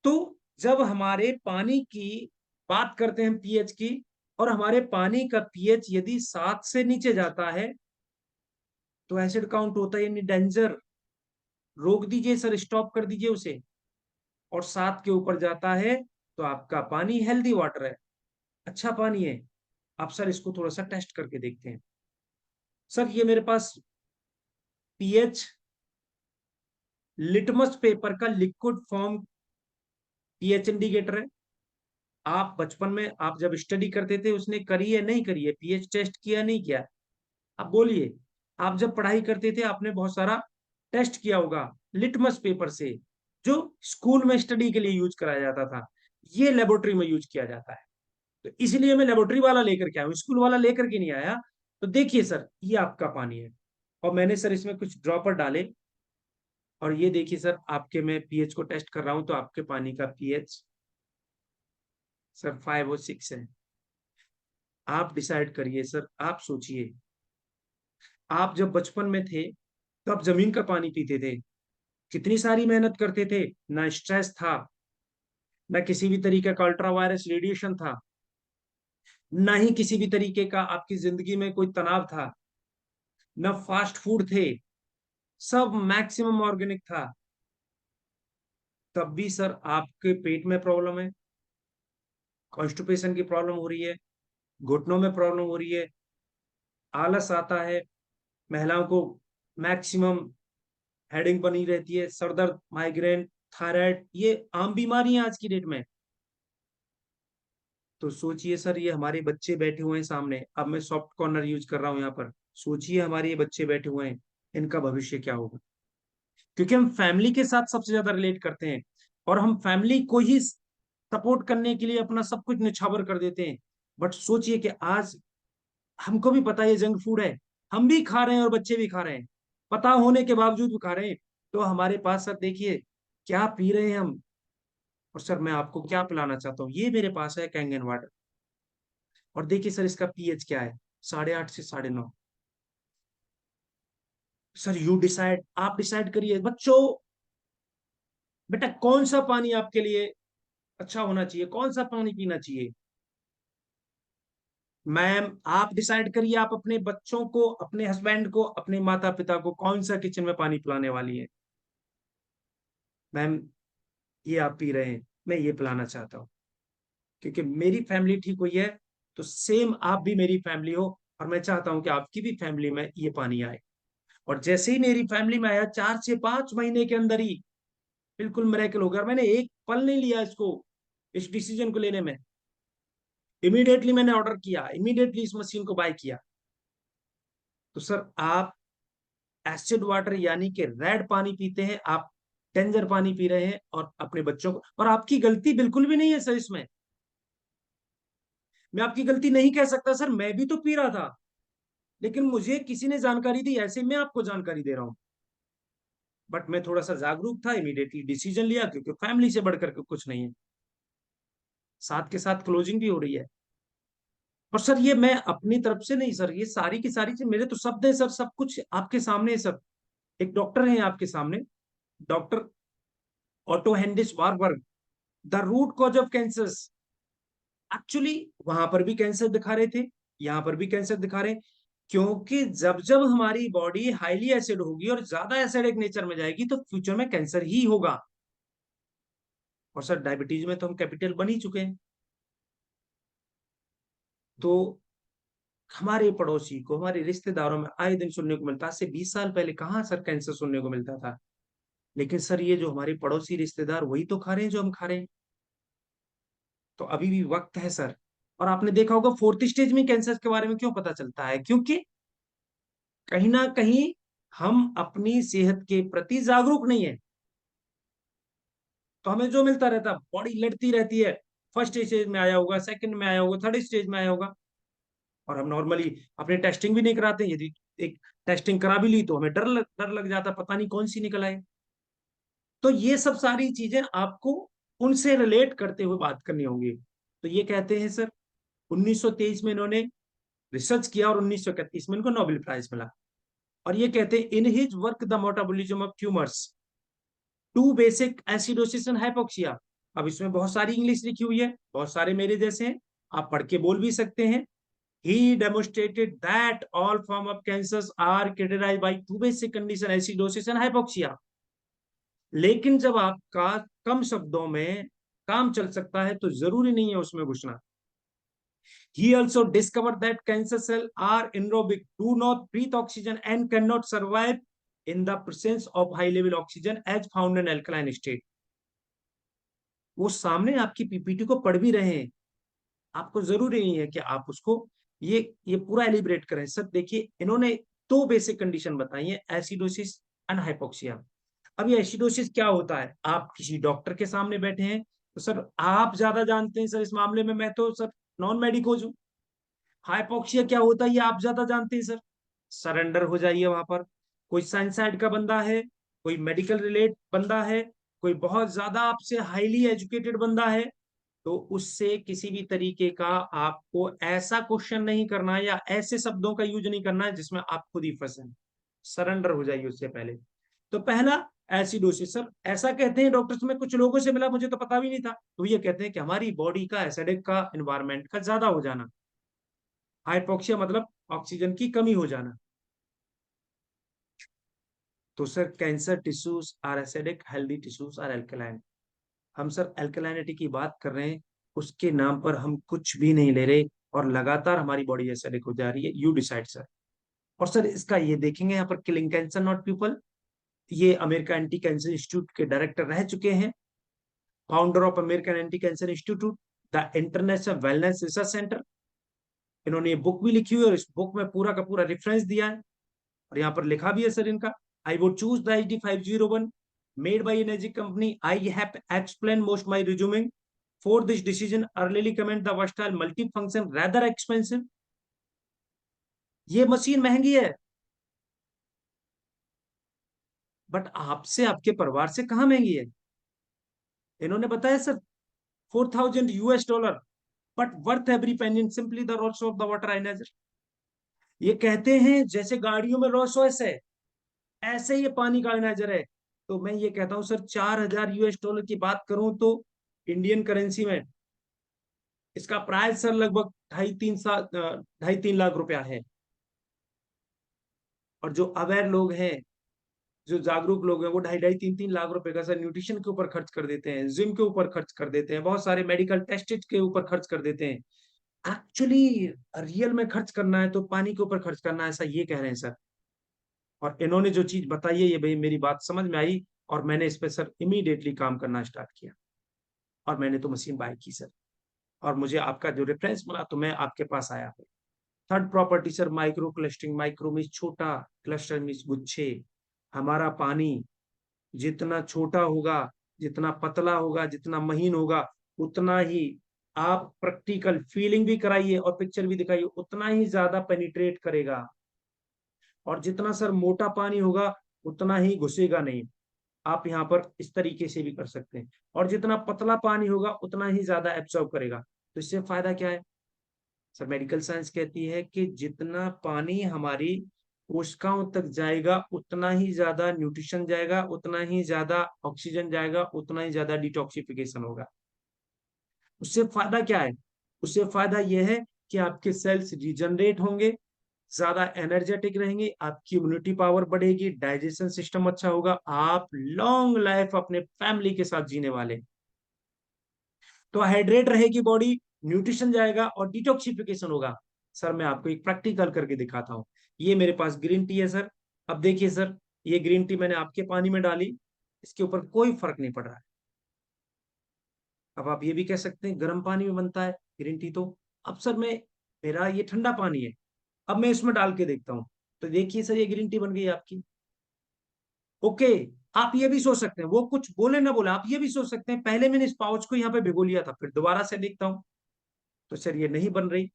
तो जब हमारे पानी की बात करते हैं पीएच की, और हमारे पानी का पीएच यदि 7 से नीचे जाता है तो एसिड काउंट होता है, यानी डेंजर। रोक दीजिए सर, स्टॉप कर दीजिए उसे। और 7 के ऊपर जाता है तो आपका पानी हेल्दी वाटर है, अच्छा पानी है। आप सर इसको थोड़ा सा टेस्ट करके देखते हैं। सर ये मेरे पास पीएच लिटमस पेपर का लिक्विड फॉर्म पीएच इंडिकेटर है। आप बचपन में आप जब स्टडी करते थे उसने करी है नहीं करी है, पीएच टेस्ट किया नहीं किया? आप बोलिए। आप जब पढ़ाई करते थे आपने बहुत सारा टेस्ट किया होगा लिटमस पेपर से, जो स्कूल में स्टडी के लिए यूज कराया जाता था, ये लेबोरेटरी में यूज किया जाता है। तो इसलिए मैं लेबोरेटरी वाला लेकर के आया हूं, स्कूल वाला लेकर के नहीं आया। तो देखिए सर ये आपका पानी है, और मैंने सर इसमें कुछ ड्रॉपर डाले, और ये देखिए सर आपके मैं पीएच को टेस्ट कर रहा हूं, तो आपके पानी का पीएच सर 5 और 6 है। आप डिसाइड करिए सर, आप सोचिए। आप जब बचपन में थे तब जमीन का पानी पीते थे, कितनी सारी मेहनत करते थे, ना स्ट्रेस था, ना किसी भी तरीके का अल्ट्रा वायरस रेडिएशन था, ना ही किसी भी तरीके का आपकी जिंदगी में कोई तनाव था, ना फास्ट फूड थे, सब मैक्सिमम ऑर्गेनिक था। तब भी सर आपके पेट में प्रॉब्लम है, कॉन्स्टिपेशन की प्रॉब्लम हो रही है, घुटनों में प्रॉब्लम हो रही है, आलस आता है, महिलाओं को मैक्सिमम हेडिंग बनी रहती है, सर दर्द, माइग्रेन, थायराइड, ये आम बीमारी है आज की डेट में। तो सोचिए सर, ये हमारे बच्चे बैठे हुए हैं सामने, अब मैं सॉफ्ट कॉर्नर यूज कर रहा हूं यहाँ पर। सोचिए हमारे ये बच्चे बैठे हुए हैं, इनका भविष्य क्या होगा? क्योंकि हम फैमिली के साथ सबसे ज्यादा रिलेट करते हैं, और हम फैमिली को ही सपोर्ट करने के लिए अपना सब कुछ निछावर कर देते हैं। बट सोचिए कि आज हमको भी पता है ये जंक फूड है, हम भी खा रहे हैं और बच्चे भी खा रहे हैं, पता होने के बावजूद भी खा रहे हैं। तो हमारे पास सर देखिए क्या पी रहे हैं हम। और सर मैं आपको क्या पिलाना चाहता हूँ, ये मेरे पास है कैंगन वाटर, और देखिए सर इसका पीएच क्या है, 8.5 से 9.5। सर यू डिसाइड, आप डिसाइड करिए बच्चों। बेटा कौन सा पानी आपके लिए अच्छा होना चाहिए, कौन सा पानी पीना चाहिए? मैम आप डिसाइड करिए, आप अपने बच्चों को, अपने हस्बैंड को, अपने माता पिता को कौन सा किचन में पानी पिलाने वाली है? मैम ये आप पी रहे हैं, मैं ये पिलाना चाहता हूँ, क्योंकि मेरी फैमिली ठीक हुई है, तो सेम आप भी मेरी फैमिली हो, और मैं चाहता हूं कि आपकी भी फैमिली में ये पानी आए। और जैसे ही मेरी फैमिली में आया, 4 से 5 महीने के अंदर ही बिल्कुल मिरेकल हो गया। और मैंने एक पल नहीं लिया इसको, इस डिसीजन को लेने में। इमीडिएटली मैंने ऑर्डर किया, इमीडिएटली इस मशीन को बाय किया। तो सर आप एसिड वाटर यानी कि रेड पानी पीते हैं, आप डेंजर पानी पी रहे हैं, और अपने बच्चों को, और आपकी गलती बिल्कुल भी नहीं है सर इसमें। मैं आपकी गलती नहीं कह सकता सर, मैं भी तो पी रहा था, लेकिन मुझे किसी ने जानकारी दी, ऐसे मैं आपको जानकारी दे रहा हूं। बट मैं थोड़ा सा जागरूक था, इमीडिएटली डिसीजन लिया, क्योंकि फैमिली से बढ़कर के कुछ नहीं है, साथ के साथ क्लोजिंग भी हो रही है। और सर ये मैं अपनी तरफ से नहीं सर, ये सारी की सारी चीज मेरे तो शब्द है सर, सब कुछ आपके सामने है सर। एक डॉक्टर है आपके सामने, doctor Otto Heinrich Warburg, the root cause of cancers. Actually वहां पर भी कैंसर दिखा रहे थे, यहाँ पर भी कैंसर दिखा रहे हैं, क्योंकि जब जब हमारी बॉडी हाईली एसिड होगी और ज्यादा एसिडिक नेचर में जाएगी तो फ्यूचर में कैंसर ही होगा। और सर डायबिटीज में तो हम कैपिटल बन ही चुके हैं। तो हमारे पड़ोसी को, हमारे रिश्तेदारों में आए दिन सुनने को मिलता है। से 20 साल पहले कहाँ सर कैंसर सुनने को मिलता था? लेकिन सर ये जो हमारे पड़ोसी रिश्तेदार वही तो खा रहे हैं जो हम खा रहे हैं। तो अभी भी वक्त है सर। और आपने देखा होगा फोर्थ स्टेज में कैंसर के बारे में क्यों पता चलता है? क्योंकि कहीं ना कहीं हम अपनी सेहत के प्रति जागरूक नहीं है। तो हमें जो मिलता रहता, बॉडी लड़ती रहती है, फर्स्ट स्टेज में आया होगा, सेकंड में आया होगा, थर्ड स्टेज में आया होगा, और हम नॉर्मली अपने टेस्टिंग भी नहीं कराते। यदि एक टेस्टिंग करा भी ली तो हमें डर लग जाता, पता नहीं कौन सी निकल आए। तो ये सब सारी चीजें आपको उनसे रिलेट करते हुए बात करनी होंगी। तो ये कहते हैं सर 1923 में इन्होंने रिसर्च किया और 1931 में इनको नोबेल प्राइज मिला। और ये कहते हैं in his work the metabolism of tumours to basic acidosis and hypoxia. अब इसमें बहुत सारी इंग्लिश लिखी हुई है, बहुत सारे मेरे जैसे हैं, आप पढ़ के बोल भी सकते हैं। He demonstrated that all form of cancers are characterized by two basic condition, acidosis and hypoxia। लेकिन जब आपका कम शब्दों में काम चल सकता है तो जरूरी नहीं है उसमें घुसना। He also discovered that cancer cells are anaerobic, do not breathe oxygen and cannot survive in the presence of high level oxygen as found in alkaline state। वो सामने आपकी पीपीटी को पढ़ भी रहे हैं, आपको जरूरी नहीं है कि आप उसको ये पूरा एलिब्रेट करें। सर देखिए इन्होंने दो बेसिक कंडीशन बताई है, एसिडोसिस एंड हाइपोक्सिया। अब ये एसिडोसिस क्या होता है? आप किसी डॉक्टर के सामने बैठे हैं तो सर आप ज्यादा जानते हैं सर इस मामले में, मैं तो सर नॉन मेडिकोज हूँ। हाइपोक्सिया क्या होता है ये आप ज्यादा जानते हैं सर। सरेंडर हो जाइए वहां पर। कोई साइंस साइड का बंदा है, कोई मेडिकल रिलेट बंदा है, कोई बहुत ज्यादा आपसे हाईली एजुकेटेड बंदा है, तो उससे किसी भी तरीके का आपको ऐसा क्वेश्चन नहीं करना है या ऐसे शब्दों का यूज नहीं करना है जिसमें आप खुद ही फंसे। सरेंडर हो जाइए उससे पहले। तो पहला एसिडोसिस। सर ऐसा कहते हैं डॉक्टर्स में, कुछ लोगों से मिला, मुझे तो पता भी नहीं था, तो ये कहते हैं कि हमारी बॉडी का एसिडिक का एनवायरमेंट का ज्यादा हो जाना। हाइपोक्सिया मतलब ऑक्सीजन की कमी हो जाना। तो sir cancer tissues are acidic, healthy tissues are alkaline. हम सर एल्कलाइनिटी की बात कर रहे हैं, उसके नाम पर हम कुछ भी नहीं ले रहे और लगातार हमारी बॉडी एसिडिक हो जा रही है। You decide sir. और सर इसका ये देखेंगे यहाँ पर किलिंग कैंसर नॉट पीपल। ये अमेरिका एंटी कैंसर इंस्टीट्यूट के डायरेक्टर रह चुके हैं, founder of American anti cancer institute, the international wellness research centre. इन्होंने ये बुक भी लिखी हुई है और इस बुक में पूरा का पूरा रेफरेंस दिया है और यहाँ पर लिखा भी है सर इनका, I would choose the HD501 made by energy company। I have explained most my resuming for this decision early comment the versatile multifunction rather expensive। ये मशीन महंगी है बट आपसे आपके परिवार से कहाँ महंगी है? इन्होंने बताया sir $4,000 but worth every penny, simply the Rolls of the water ioniser. ये कहते हैं जैसे गाड़ियों में रोल्स रॉयस है ऐसे ये पानी का आयनाइजर है। तो मैं ये कहता हूं सर $4,000 की बात करूं तो इंडियन करेंसी में इसका प्राइस सर लगभग 2.5-3 लाख रुपया है। और जो अवेयर लोग हैं, जो जागरूक लोग हैं, वो 2.5-3 लाख रुपए का सर न्यूट्रिशन के ऊपर खर्च कर देते हैं, जिम के ऊपर खर्च कर देते हैं, बहुत सारे मेडिकल टेस्ट के ऊपर खर्च कर देते हैं। एक्चुअली रियल में खर्च करना है तो पानी के ऊपर खर्च करना है, ऐसा ये कह रहे हैं सर। और इन्होंने जो चीज बताई है ये भाई मेरी बात समझ में आई और मैंने इस पर सर इमीडिएटली काम करना स्टार्ट किया और मैंने तो मशीन बाय की सर। और मुझे आपका जो रेफरेंस मिला तो मैं आपके पास आया हूँ। Third property sir micro clustering. Micro means छोटा, क्लस्टर मीन्स गुच्छे। हमारा पानी जितना छोटा होगा, जितना पतला होगा, जितना महीन होगा, उतना ही आप प्रैक्टिकल फीलिंग भी कराइए और पिक्चर भी दिखाइए, उतना ही ज्यादा पेनिट्रेट करेगा। और जितना सर मोटा पानी होगा उतना ही घुसेगा नहीं। आप यहाँ पर इस तरीके से भी कर सकते हैं। और जितना पतला पानी होगा उतना ही ज्यादा एब्सॉर्ब करेगा। तो इससे फायदा क्या है सर? मेडिकल साइंस कहती है कि जितना पानी हमारी कोशिकाओं तक जाएगा उतना ही ज्यादा न्यूट्रिशन जाएगा, उतना ही ज्यादा ऑक्सीजन जाएगा, उतना ही ज्यादा डिटॉक्सिफिकेशन होगा। उससे फायदा क्या है? उससे फायदा यह है कि आपके सेल्स रिजनरेट होंगे, ज्यादा एनर्जेटिक रहेंगे, आपकी इम्यूनिटी पावर बढ़ेगी, डाइजेशन सिस्टम अच्छा होगा, आप लॉन्ग लाइफ अपने फैमिली के साथ जीने वाले। तो हाइड्रेट रहेगी बॉडी, न्यूट्रिशन जाएगा और डिटॉक्सिफिकेशन होगा। सर मैं आपको एक प्रैक्टिकल करके दिखाता हूँ। ये मेरे पास ग्रीन टी है सर। अब देखिए सर, ये ग्रीन टी मैंने आपके पानी में डाली, इसके ऊपर कोई फर्क नहीं पड़ रहा है। अब आप ये भी कह सकते हैं गर्म पानी में बनता है ग्रीन टी तो। अब सर मैं, मेरा ये ठंडा पानी है, अब मैं इसमें डाल के देखता हूँ, तो देखिए सर ये ग्रीन टी बन गई आपकी। ओके, आप ये भी सोच सकते हैं, वो कुछ बोले ना बोले, आप ये भी सोच सकते हैं पहले मैंने इस पाउच को यहाँ पे भिगो लिया था, फिर दोबारा से देखता हूँ तो सर ये नहीं बन रही।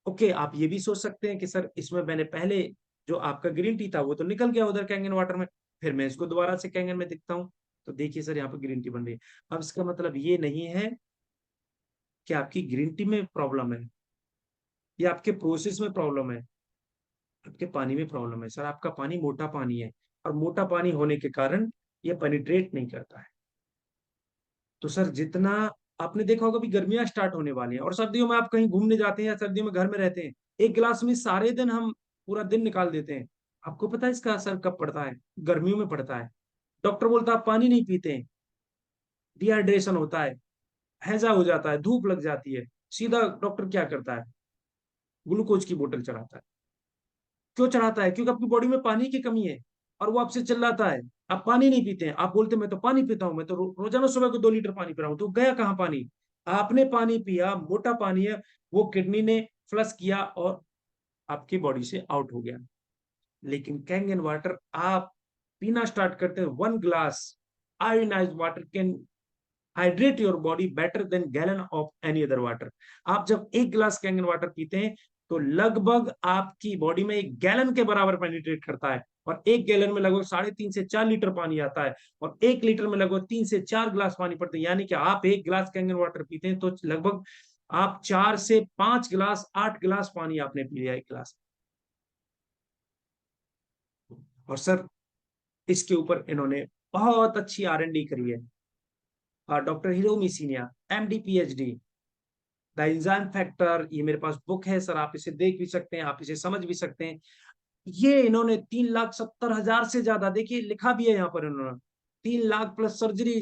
ओके, आप ये भी सोच सकते हैं कि सर इसमें मैंने पहले जो आपका ग्रीन टी था वो तो निकल गया उधर कैंगन वाटर में, फिर मैं इसको दोबारा से कैंगन में देखता हूँ तो देखिए सर यहाँ पे ग्रीन टी बन रही है। अब इसका मतलब ये नहीं है कि आपकी ग्रीन टी में प्रॉब्लम है या आपके प्रोसेस में प्रॉब्लम है, आपके पानी में प्रॉब्लम है। सर आपका पानी मोटा पानी है, और मोटा पानी होने के कारण ये पेनिट्रेट नहीं करता है। तो सर जितना, आपने देखा होगा भी गर्मियां स्टार्ट होने वाली हैं और सर्दियों में आप कहीं घूमने जाते हैं या सर्दियों में घर में रहते हैं, एक गिलास में सारे दिन हम पूरा दिन निकाल देते हैं। आपको पता है इसका असर कब पड़ता है? गर्मियों में पड़ता है। डॉक्टर बोलता है आप पानी नहीं पीते हैं, डिहाइड्रेशन होता है, हैजा हो जाता है, धूप लग जाती है, सीधा डॉक्टर क्या करता है? ग्लूकोज की बोतल चढ़ाता है। क्यों चढ़ाता है? क्योंकि आपकी बॉडी में पानी की कमी है, और वो आपसे चिल्लाता है आप पानी नहीं पीते हैं। आप बोलते हैं मैं तो पानी पीता हूं, मैं तो रोजाना सुबह को 2 लीटर पानी पी रहा हूं। तो गया कहाँ पानी? आपने पानी पिया, मोटा पानी है, वो किडनी ने फ्लश किया और आपकी बॉडी से आउट हो गया। लेकिन कैंगन वाटर आप पीना स्टार्ट करते हैं, 1 glass ionised water can hydrate your body better than gallon of any other water. आप जब 1 गिलास कैंगन वाटर पीते हैं तो लगभग आपकी बॉडी में 1 गैलन के बराबर पेनिट्रेट करता है, और 1 गैलन में लगभग 3.5 से 4 लीटर पानी आता है, और 1 लीटर में लगभग 3 से 4 गिलास पानी पड़ते हैं। यानी कि आप 1 गिलास कैंगन वाटर पीते हैं तो लगभग आप 4 से 5 गिलास, 8 गिलास पानी आपने पी लिया 1 गिलास। और सर इसके ऊपर इन्होंने बहुत अच्छी R&D करी है। Doctor Hiromi Shinya, MD PhD, the Enzyme Factor, ये मेरे पास बुक है सर, आप इसे देख भी सकते हैं, आप इसे समझ भी सकते हैं। ये इन्होंने 3,70,000 से ज्यादा, देखिए लिखा भी है यहाँ पर इन्होंने, 3 लाख प्लस सर्जरी,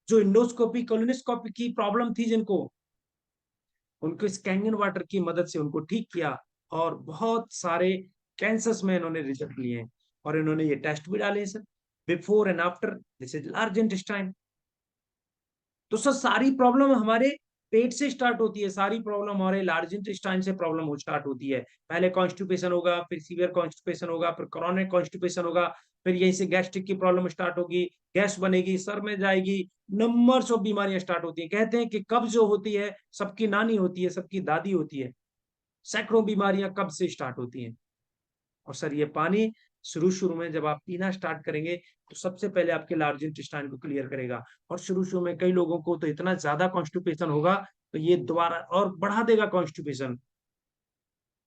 जो इंडोस्कोपी कोलोनोस्कोपी की प्रॉब्लम थी जिनको, उनको इस कैंगन वाटर की मदद से उनको ठीक किया, और बहुत सारे कैंसर्स में इन्होंने रिजल्ट लिए हैं। और इन्होंने ये टेस्ट भी डाले हैं sir, before and after, this is large intestine. तो सर सारी प्रॉब्लम हमारे पेट से स्टार्ट होती है, सारी प्रॉब्लम हमारे लार्ज इंटेस्टाइन से प्रॉब्लम हो स्टार्ट होती है। पहले कॉन्स्टिपेशन होगा, फिर सीवियर कॉन्स्टिपेशन होगा, फिर क्रॉनिक कॉन्स्टिपेशन होगा, फिर यहीं से गैस्ट्रिक की प्रॉब्लम स्टार्ट होगी, गैस बनेगी, सर में जाएगी, नंबर्स ऑफ बीमारियां स्टार्ट होती है। कहते हैं कि कब्ज जो होती है सबकी नानी होती है, सबकी दादी होती है, सैकड़ों बीमारियां कब्ज से स्टार्ट होती हैं। और सर ये पानी शुरू शुरू में जब आप पीना स्टार्ट करेंगे तो सबसे पहले आपके लार्ज इंटेस्टाइन को क्लियर करेगा, और शुरू शुरू में कई लोगों को तो इतना ज्यादा कॉन्स्टिपेशन होगा तो ये दोबारा और बढ़ा देगा कॉन्स्टिपेशन,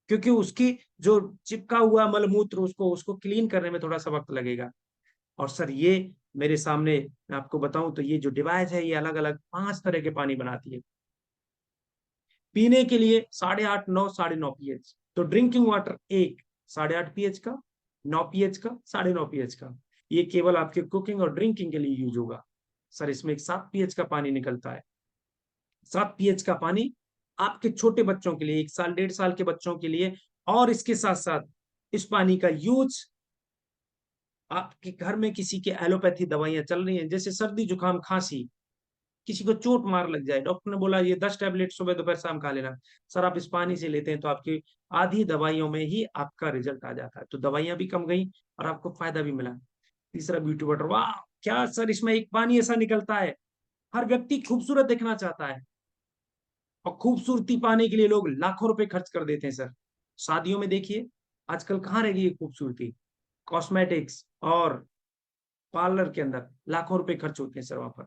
क्योंकि उसकी जो चिपका हुआ मलमूत्र उसको उसको क्लीन करने में थोड़ा सा वक्त लगेगा। और सर ये मेरे सामने मैं आपको बताऊं तो ये जो डिवाइस है ये अलग अलग 5 तरह के पानी बनाती है। पीने के लिए 8.5, 9, 9.5 pH, तो ड्रिंकिंग वाटर एक 8.5 pH का, 9 pH का, 9.5 pH का, ये केवल आपके कुकिंग और ड्रिंकिंग के लिए यूज होगा। सर इसमें एक 7 pH का पानी निकलता है। 7 pH का पानी आपके छोटे बच्चों के लिए, 1 साल 1.5 साल के बच्चों के लिए। और इसके साथ साथ इस पानी का यूज आपके घर में किसी के एलोपैथी दवाइयां चल रही हैं, जैसे सर्दी जुकाम खांसी, किसी को चोट मार लग जाए, डॉक्टर ने बोला ये 10 टैबलेट सुबह दोपहर शाम खा लेना, सर आप इस पानी से लेते हैं तो आपकी आधी दवाइयों में ही आपका रिजल्ट आ जाता है, तो दवाइयां भी कम गई और आपको फायदा भी मिला। तीसरा ब्यूटी वाटर, वाह क्या सर, इसमें एक पानी ऐसा निकलता है, हर व्यक्ति खूबसूरत दिखना चाहता है, और खूबसूरती पाने के लिए लोग लाखों रुपए खर्च कर देते हैं सर। शादियों में देखिए आजकल कहाँ रह गई ये खूबसूरती, कॉस्मेटिक्स और पार्लर के अंदर लाखों रुपए खर्च होते हैं सर वहां पर।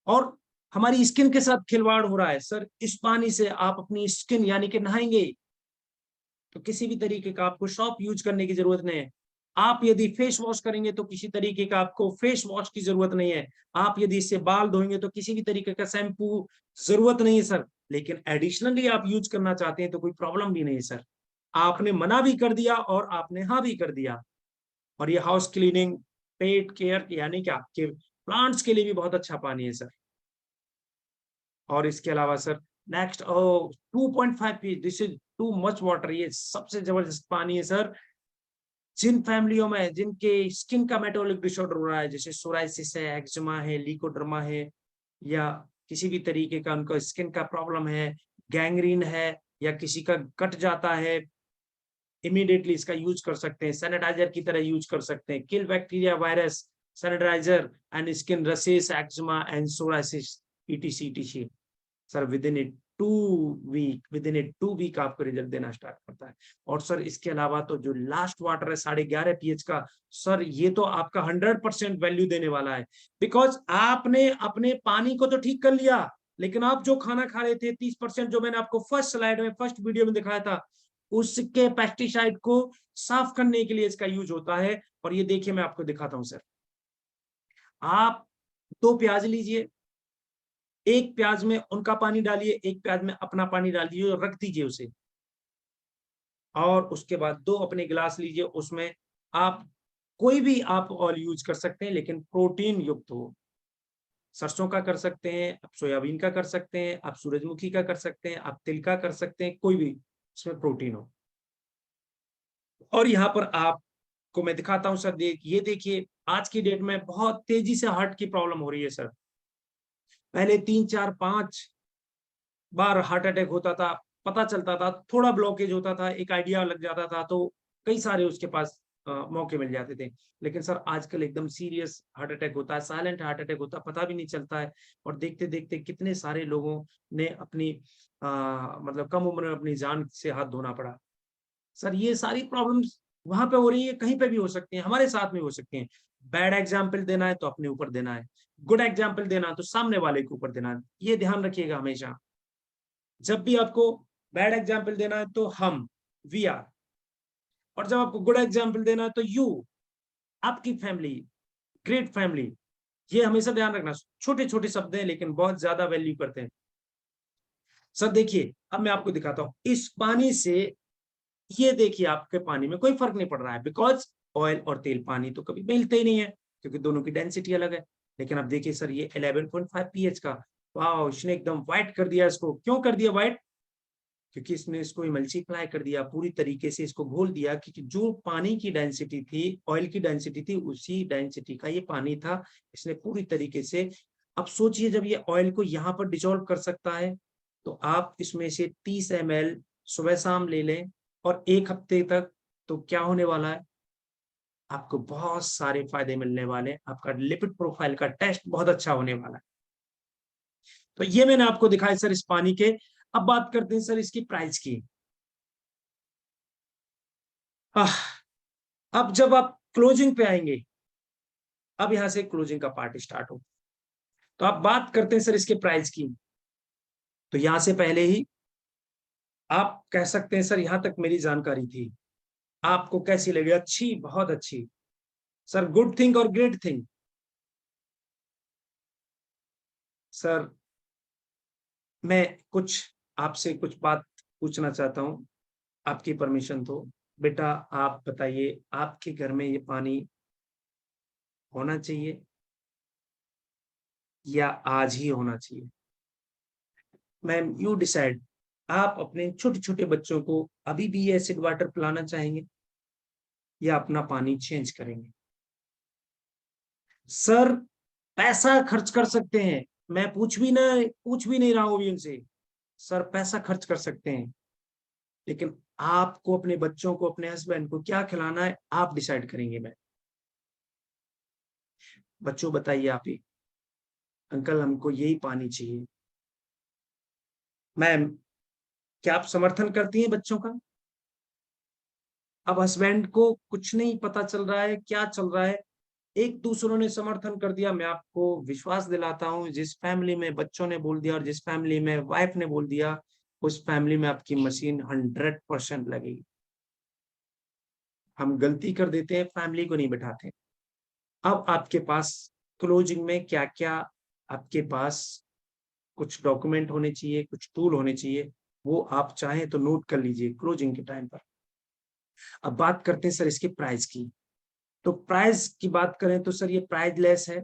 और हमारी स्किन के साथ खिलवाड़ हो रहा है सर, इस पानी से आप अपनी स्किन यानी कि नहाएंगे तो किसी भी तरीके का आपको शॉप यूज करने की जरूरत नहीं है। आप यदि फेस वॉश करेंगे तो किसी तरीके का आपको फेस वॉश की जरूरत नहीं है। आप यदि इससे बाल धोएंगे तो किसी भी तरीके का शैम्पू जरूरत नहीं है सर। लेकिन एडिशनली आप यूज करना चाहते हैं तो कोई प्रॉब्लम भी नहीं है सर। आपने मना भी कर दिया और आपने हाँ भी कर दिया। और ये हाउस क्लीनिंग, पेट केयर, यानी कि आपके प्लांट्स के लिए भी बहुत अच्छा पानी है सर। और इसके अलावा sir next 2.5 pH, this is too much water, ये सबसे जबरदस्त पानी है सर। जिन फैमिलियों में जिनके स्किन का मेटाबॉलिक डिसऑर्डर हो रहा है, जैसे सोराइसिस है, एक्जिमा है, लीकोड्रमा है, या किसी भी तरीके का उनका स्किन का प्रॉब्लम है, गैंग्रीन है, या किसी का कट जाता है, इमीडिएटली इसका यूज कर सकते हैं, सैनिटाइजर की तरह यूज कर सकते हैं। Kill bacteria, virus, sanitiser and skin rashes, eczema and psoriasis, ETC sir within 2 week आपको रिजल्ट देना स्टार्ट करता है। और सर इसके अलावा तो जो लास्ट वाटर है 11.5 pH का, सर ये तो आपका 100% वैल्यू देने वाला है। बिकॉज आपने अपने पानी को तो ठीक कर लिया, लेकिन आप जो खाना खा रहे थे 30%, जो मैंने आपको फर्स्ट स्लाइड में फर्स्ट वीडियो में दिखाया था, उसके पेस्टिसाइड को साफ करने के लिए इसका यूज होता है। और ये देखिए मैं आपको दिखाता हूं सर, आप 2 प्याज लीजिए, एक प्याज में उनका पानी डालिए, एक प्याज में अपना पानी डालिए और रख दीजिए उसे। और उसके बाद 2 अपने गिलास लीजिए, उसमें आप कोई भी आप ऑयल यूज कर सकते हैं, लेकिन प्रोटीन युक्त हो। सरसों का कर सकते हैं, आप सोयाबीन का कर सकते हैं, आप सूरजमुखी का कर सकते हैं, आप तिल का कर सकते हैं, कोई भी उसमें प्रोटीन हो। और यहाँ पर आपको मैं दिखाता हूं सर, ये देखिए आज की डेट में बहुत तेजी से हार्ट की प्रॉब्लम हो रही है सर। पहले 3, 4, 5 बार हार्ट अटैक होता था, पता चलता था, थोड़ा ब्लॉकेज होता था, एक आइडिया लग जाता था, तो कई सारे उसके पास मौके मिल जाते थे। लेकिन सर आजकल एकदम सीरियस हार्ट अटैक होता है, साइलेंट हार्ट अटैक होता है, पता भी नहीं चलता है। और देखते देखते कितने सारे लोगों ने अपनी मतलब कम उम्र में अपनी जान से हाथ धोना पड़ा। सर ये सारी प्रॉब्लम्स वहां पे हो रही है, कहीं पे भी हो सकती है, हमारे साथ में हो सकती हैं। बैड एग्जाम्पल देना है तो अपने ऊपर देना है, गुड एग्जाम्पल देना है तो सामने वाले के ऊपर देना है। ये ध्यान रखिएगा हमेशा, जब भी आपको बैड एग्जाम्पल देना है तो हम, वी आर, और जब आपको गुड एग्जाम्पल देना है तो यू, आपकी फैमिली, ग्रेट फैमिली। ये हमेशा ध्यान रखना, छोटे छोटे शब्द हैं लेकिन बहुत ज्यादा वैल्यू करते हैं। सर देखिए अब मैं आपको दिखाता हूं इस पानी से, ये देखिए आपके पानी में कोई फर्क नहीं पड़ रहा है, बिकॉज ऑयल और तेल पानी तो कभी मिलते ही नहीं है, क्योंकि दोनों की डेंसिटी अलग है। लेकिन अब देखिए सर ये 11.5 pH का, वाह, इसने एकदम व्हाइट कर दिया इसको। क्यों कर दिया व्हाइट? क्योंकि इसने इसको इमल्सीफाई कर दिया, पूरी तरीके से इसको घोल दिया, क्योंकि जो पानी की डेंसिटी थी, ऑयल की डेंसिटी थी, उसी डेंसिटी का ये पानी था। इसने पूरी तरीके से, अब सोचिए जब ये ऑयल को यहाँ पर डिसॉल्व कर सकता है, तो आप इसमें से 30 ml सुबह शाम ले लें और 1 हफ्ते तक, तो क्या होने वाला है, आपको बहुत सारे फायदे मिलने वाले हैं। आपका लिपिड प्रोफाइल का टेस्ट बहुत अच्छा होने वाला है। तो ये मैंने आपको दिखाया सर इस पानी के। अब बात करते हैं सर इसकी प्राइस की। अब जब आप क्लोजिंग पे आएंगे, अब यहां से क्लोजिंग का पार्ट स्टार्ट हो, तो आप बात करते हैं सर इसके प्राइस की। तो यहां से पहले ही आप कह सकते हैं सर यहां तक मेरी जानकारी थी, आपको कैसी लगी? अच्छी, बहुत अच्छी सर, गुड थिंग और ग्रेट थिंग। सर मैं कुछ आपसे कुछ बात पूछना चाहता हूं, आपकी परमिशन तो। बेटा आप बताइए, आपके घर में ये पानी होना चाहिए या आज ही होना चाहिए? Ma'am you decide. आप अपने छोटे छोटे बच्चों को अभी भी एसिड वाटर पिलाना चाहेंगे या अपना पानी चेंज करेंगे? सर पैसा खर्च कर सकते हैं, मैं पूछ भी नहीं रहा हूं अभी उनसे। सर पैसा खर्च कर सकते हैं, लेकिन आपको अपने बच्चों को, अपने हस्बैंड को क्या खिलाना है आप डिसाइड करेंगे। मैं, बच्चों बताइए आप ही, अंकल हमको यही पानी चाहिए। मैम क्या आप समर्थन करती हैं बच्चों का? अब हस्बैंड को कुछ नहीं पता चल रहा है क्या चल रहा है, एक दूसरों ने समर्थन कर दिया। मैं आपको विश्वास दिलाता हूं, जिस फैमिली में बच्चों ने बोल दिया और जिस फैमिली में वाइफ ने बोल दिया, उस फैमिली में आपकी मशीन 100% लगेगी। हम गलती कर देते हैं, फैमिली को नहीं बैठाते। अब आपके पास क्लोजिंग में क्या क्या, आपके पास कुछ डॉक्यूमेंट होने चाहिए, कुछ टूल होने चाहिए, वो आप चाहें तो नोट कर लीजिए क्लोजिंग के टाइम पर। अब बात करते हैं सर इसके प्राइस की। तो प्राइस की बात करें तो सर ये प्राइस लेस है,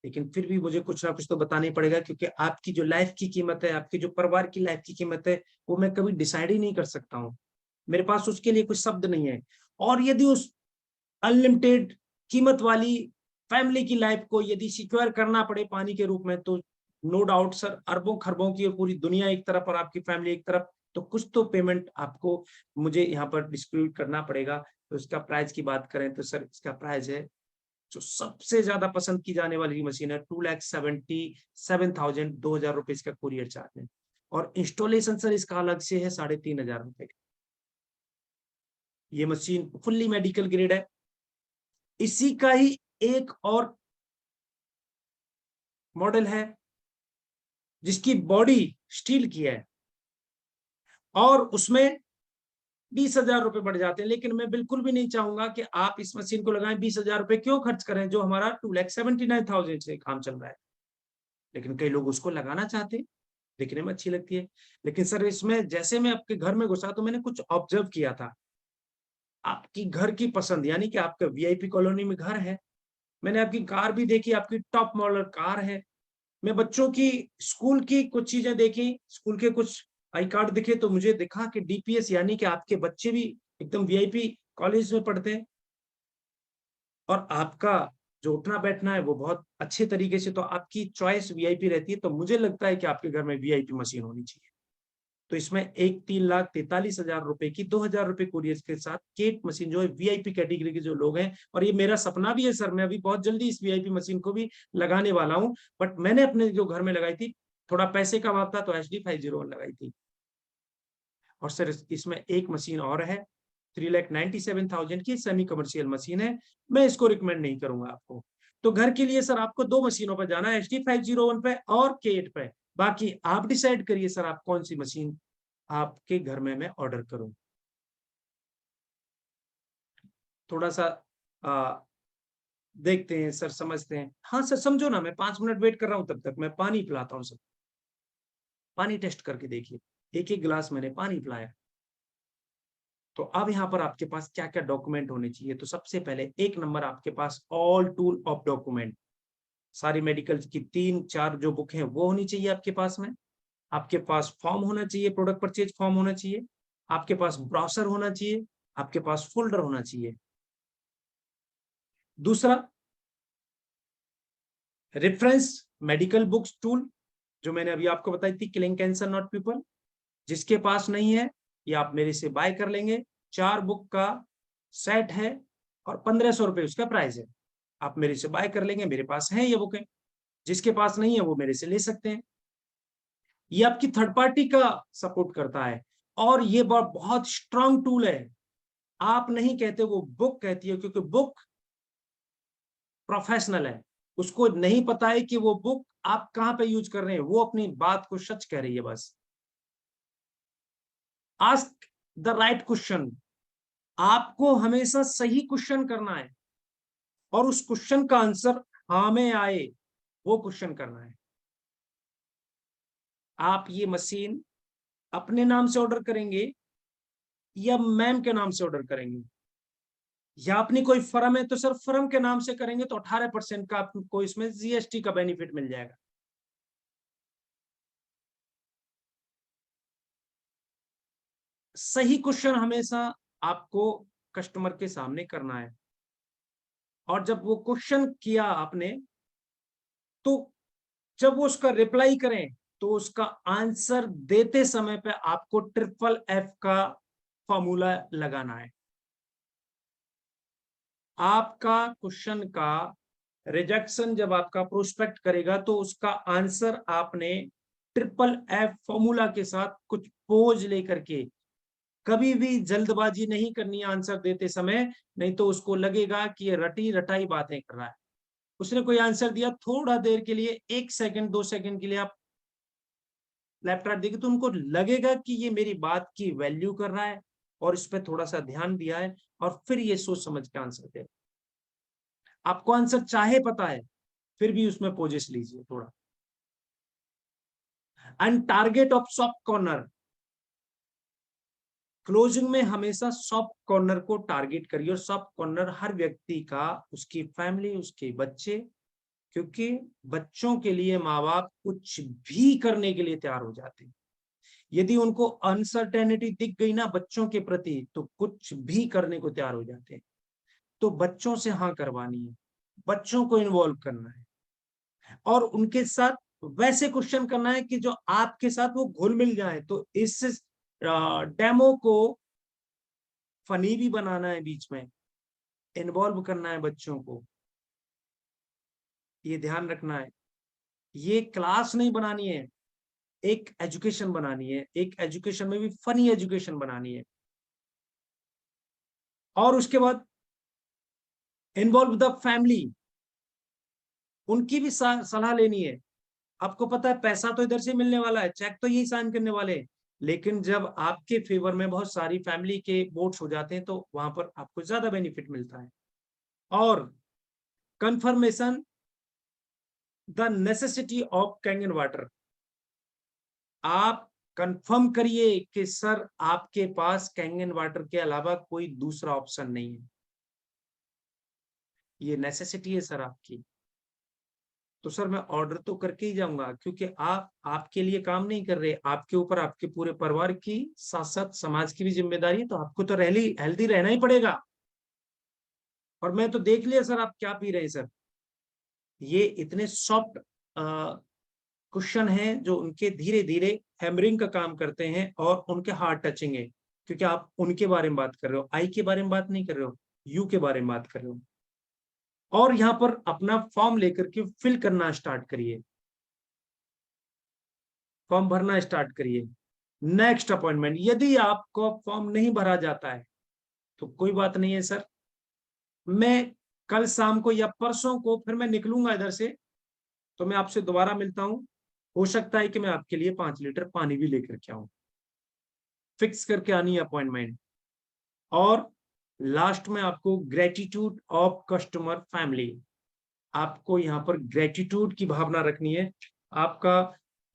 लेकिन फिर भी मुझे कुछ ना कुछ तो बताना ही पड़ेगा, क्योंकि आपकी जो लाइफ की कीमत है, आपके जो परिवार की लाइफ की कीमत है, वो मैं कभी डिसाइड ही नहीं कर सकता हूँ। मेरे पास उसके लिए कुछ शब्द नहीं है। और यदि उस अनलिमिटेड कीमत वाली फैमिली की लाइफ को यदि सिक्योर करना पड़े पानी के रूप में, तो नो डाउट सर, अरबों खरबों की और पूरी दुनिया एक तरफ और आपकी फैमिली एक तरफ, तो कुछ तो पेमेंट आपको मुझे यहाँ पर डिस्ट्रीब्यूट करना पड़ेगा। तो इसका प्राइस की बात करें तो सर, इसका प्राइस है, जो सबसे ज्यादा पसंद की जाने वाली मशीन है, 2,77,000, 2,000 रुपए इसका कुरियर चार्ज है। और इंस्टॉलेशन सर इसका अलग से है 3,500 रुपए। ये मशीन फुल्ली मेडिकल ग्रेड है। इसी का ही एक और मॉडल है जिसकी बॉडी स्टील की है और उसमें 20,000 रुपए बढ़ जाते हैं। लेकिन मैं बिल्कुल भी नहीं चाहूंगा कि आप इस मशीन को लगाएं। 20,000 रुपए क्यों खर्च करें, जो हमारा 2,79,000 से काम चल रहा है। लेकिन कई लोग उसको लगाना चाहते हैं, देखने में अच्छी लगती है। लेकिन सर, इसमें जैसे मैं आपके घर में घुसा तो मैंने कुछ ऑब्जर्व किया था। आपकी घर की पसंद, यानी कि आपका वीआईपी कॉलोनी में घर है। मैंने आपकी कार भी देखी, आपकी टॉप मॉडल कार है। मैं बच्चों की स्कूल की कुछ चीजें देखी, स्कूल के कुछ आई कार्ड दिखे, तो मुझे दिखा कि डीपीएस, यानी कि आपके बच्चे भी एकदम वीआईपी कॉलेज में पढ़ते हैं और आपका जो उठना बैठना है वो बहुत अच्छे तरीके से, तो आपकी चॉइस वीआईपी रहती है। तो मुझे लगता है कि आपके घर में वीआईपी मशीन होनी चाहिए। तो इसमें एक 3,43,000 रुपए की 2,000 रुपए कुरियर के साथ केट मशीन, जो है वीआईपी कैटेगरी के जो लोग हैं, और ये मेरा सपना भी है सर, मैं अभी बहुत जल्दी इस वीआईपी मशीन को भी लगाने वाला हूं। बट मैंने अपने जो घर में लगाई थी, थोड़ा पैसे का अभाव था, तो HD 501 लगाई थी। और सर इसमें एक मशीन और है, 3,97,000 की सेमी कमर्शियल मशीन है। मैं इसको रिकमेंड नहीं करूंगा आपको। तो घर के लिए सर आपको दो मशीनों पर जाना है, HD 501 पे और K8 पे। बाकी आप डिसाइड करिए सर, आप कौन सी मशीन आपके घर में मैं ऑर्डर करूं। थोड़ा सा देखते हैं सर, समझते हैं। हाँ सर, समझो ना, मैं 5 मिनट वेट कर रहा हूं, तब तक मैं पानी पिलाता हूं सर। पानी टेस्ट करके देखिए, एक एक गिलास मैंने पानी पिलाया। तो अब यहाँ पर आपके पास क्या क्या डॉक्यूमेंट होने चाहिए, तो सबसे पहले एक नंबर आपके पास ऑल टूल ऑफ डॉक्यूमेंट, सारी मेडिकल की 3-4 जो बुक हैं वो होनी चाहिए आपके पास में। आपके पास फॉर्म होना चाहिए, प्रोडक्ट परचेज फॉर्म होना चाहिए। आपके पास ब्राउजर होना चाहिए। आपके पास फोल्डर होना चाहिए। दूसरा, रेफरेंस मेडिकल बुक्स टूल, जो मैंने अभी आपको बताई थी, किलिंग कैंसर नॉट पीपल। जिसके पास नहीं है, ये आप मेरे से बाय कर लेंगे। 4 बुक का सेट है और 1,500 रुपए उसका प्राइस है। आप मेरे से बाय कर लेंगे, मेरे पास है ये बुकें। जिसके पास नहीं है वो मेरे से ले सकते हैं। ये आपकी थर्ड पार्टी का सपोर्ट करता है और ये बहुत स्ट्रांग टूल है। आप नहीं कहते, वो बुक कहती है, क्योंकि बुक प्रोफेशनल है। उसको नहीं पता है कि वो बुक आप कहां पे यूज कर रहे हैं, वो अपनी बात को सच कह रही है बस। आस्क द राइट क्वेश्चन, आपको हमेशा सही क्वेश्चन करना है और उस क्वेश्चन का आंसर हाँ में आए, वो क्वेश्चन करना है। आप ये मशीन अपने नाम से ऑर्डर करेंगे या मैम के नाम से ऑर्डर करेंगे, या अपनी कोई फर्म है तो सर फर्म के नाम से करेंगे तो 18% का आपको इसमें जीएसटी का बेनिफिट मिल जाएगा। सही क्वेश्चन हमेशा आपको कस्टमर के सामने करना है। और जब वो क्वेश्चन किया आपने, तो जब वो उसका रिप्लाई करें, तो उसका आंसर देते समय पे आपको FFF का फॉर्मूला लगाना है। आपका क्वेश्चन का रिजेक्शन जब आपका प्रोस्पेक्ट करेगा, तो उसका आंसर आपने FFF फॉर्मूला के साथ कुछ पोज लेकर के, कभी भी जल्दबाजी नहीं करनी है आंसर देते समय, नहीं तो उसको लगेगा कि ये रटी रटाई बातें कर रहा है। उसने कोई आंसर दिया, थोड़ा देर के लिए, 1 सेकंड 2 सेकंड के लिए आप लैपटॉप देखिए, तो उनको लगेगा कि ये मेरी बात की वैल्यू कर रहा है और इस पर थोड़ा सा ध्यान दिया है, और फिर ये सोच समझ के आंसर दे। आपको आंसर चाहे पता है, फिर भी उसमें पोजेस लीजिए थोड़ा। And target of soft corner, closing में हमेशा सॉफ्ट कॉर्नर को टारगेट करिए। और सॉफ्ट कॉर्नर हर व्यक्ति का, उसकी फैमिली, उसके बच्चे, क्योंकि बच्चों के लिए माँ बाप कुछ भी करने के लिए तैयार हो जाते हैं। यदि उनको अनसर्टेनिटी दिख गई ना बच्चों के प्रति, तो कुछ भी करने को तैयार हो जाते हैं। तो बच्चों से हाँ करवानी है, बच्चों को इन्वॉल्व करना है और उनके साथ वैसे क्वेश्चन करना है कि जो आपके साथ वो घुल मिल जाए। तो इस डेमो को फनी भी बनाना है, बीच में इन्वॉल्व करना है बच्चों को, ये ध्यान रखना है। ये क्लास नहीं बनानी है, एक एजुकेशन बनानी है, एक एजुकेशन में भी फनी एजुकेशन बनानी है। और उसके बाद इन्वॉल्व द फैमिली, उनकी भी सलाह लेनी है। आपको पता है पैसा तो इधर से मिलने वाला है, चेक तो यही साइन करने वाले हैं, लेकिन जब आपके फेवर में बहुत सारी फैमिली के वोट्स हो जाते हैं तो वहां पर आपको ज्यादा बेनिफिट मिलता है। और confirmation the necessity of Kangen water, आप कंफर्म करिए कि सर आपके पास कैंगन वाटर के अलावा कोई दूसरा ऑप्शन नहीं है, ये नेसेसिटी है सर आपकी। तो सर मैं ऑर्डर तो करके ही जाऊंगा, क्योंकि आप आपके लिए काम नहीं कर रहे, आपके ऊपर आपके पूरे परिवार की साथ साथ समाज की भी जिम्मेदारी है, तो आपको तो हेल्दी रहना ही पड़ेगा। और मैं तो देख लिया सर आप क्या पी रहे हैं सर, ये इतने सॉफ्ट क्वेश्चन हैं जो उनके धीरे धीरे हैमरिंग का काम करते हैं और उनके हार्ट टचिंग है, क्योंकि आप उनके बारे में बात कर रहे हो, आई के बारे में बात नहीं कर रहे हो, यू के बारे में बात कर रहे हो। और यहाँ पर अपना फॉर्म लेकर के फिल करना स्टार्ट करिए, फॉर्म भरना स्टार्ट करिए। नेक्स्ट अपॉइंटमेंट, यदि आपको फॉर्म नहीं भरा जाता है तो कोई बात नहीं है सर, मैं कल शाम को या परसों को फिर मैं निकलूंगा इधर से, तो मैं आपसे दोबारा मिलता हूं। हो सकता है कि मैं आपके लिए 5 लीटर पानी भी लेकर के आऊं, फिक्स करके आनी है अपॉइंटमेंट। और लास्ट में आपको ग्रेटिट्यूड ऑफ कस्टमर फैमिली, आपको यहाँ पर ग्रेटिट्यूड की भावना रखनी है। आपका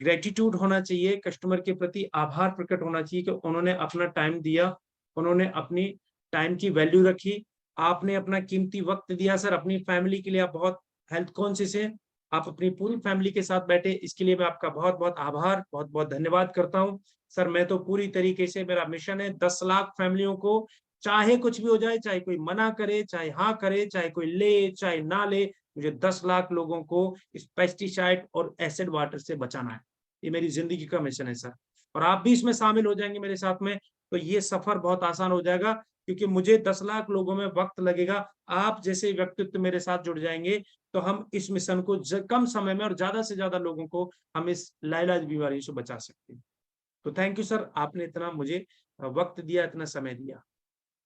ग्रेटिट्यूड होना चाहिए, कस्टमर के प्रति आभार प्रकट होना चाहिए कि उन्होंने अपना टाइम दिया, उन्होंने अपनी टाइम की वैल्यू रखी, आपने अपना कीमती वक्त दिया। सर अपनी फैमिली के लिए आप बहुत हेल्थ कॉन्शियस हैं, आप अपनी पूरी फैमिली के साथ बैठे, इसके लिए मैं आपका बहुत बहुत आभार, बहुत बहुत धन्यवाद करता हूं। सर मैं तो पूरी तरीके से, मेरा मिशन है 10 लाख फैमिलियों को, चाहे कुछ भी हो जाए, चाहे कोई मना करे, चाहे हाँ करे, चाहे कोई ले चाहे ना ले, मुझे 10 लाख लोगों को इस पेस्टिसाइड और एसिड वाटर से बचाना है। ये मेरी जिंदगी का मिशन है सर, और आप भी इसमें शामिल हो जाएंगे मेरे साथ में, तो ये सफर बहुत आसान हो जाएगा, क्योंकि मुझे 10 लाख लोगों में वक्त लगेगा। आप जैसे व्यक्तित्व मेरे साथ जुड़ जाएंगे तो हम इस मिशन को कम समय में और ज्यादा से ज्यादा लोगों को हम इस लाइलाज बीमारी से बचा सकते हैं। तो थैंक यू सर, आपने इतना मुझे वक्त दिया, इतना समय दिया।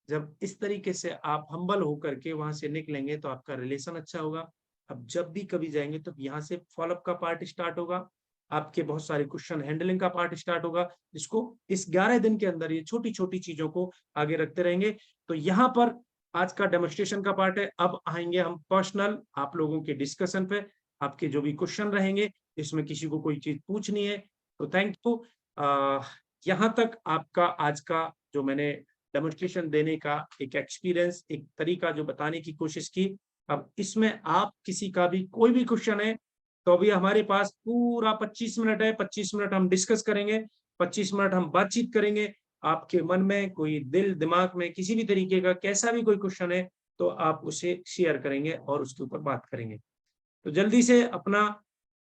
जब इस तरीके से आप हम्बल होकर के वहां से निकलेंगे तो आपका रिलेशन अच्छा होगा। अब जब भी कभी जाएंगे तो यहाँ से फॉलोअप का पार्ट स्टार्ट होगा, आपके बहुत सारे क्वेश्चन हैंडलिंग का पार्ट स्टार्ट होगा, जिसको इस 11 दिन के अंदर ये छोटी छोटी चीजों को आगे रखते रहेंगे। तो यहाँ पर आज का डेमोन्स्ट्रेशन का पार्ट है, अब आएंगे हम पर्सनल आप लोगों के डिस्कशन पे, आपके जो भी क्वेश्चन रहेंगे, इसमें किसी को कोई चीज पूछनी है तो थैंक यू। यहाँ तक आपका आज का जो मैंने डेमोन्स्ट्रेशन देने का एक एक्सपीरियंस, एक तरीका जो बताने की कोशिश की। अब इसमें आप किसी का भी कोई भी क्वेश्चन है तो अभी हमारे पास पूरा 25 मिनट है, 25 मिनट हम डिस्कस करेंगे, 25 मिनट हम बातचीत करेंगे। आपके मन में कोई दिल दिमाग में किसी भी तरीके का कैसा भी कोई क्वेश्चन है तो आप उसे शेयर करेंगे और उसके ऊपर बात करेंगे। तो जल्दी से अपना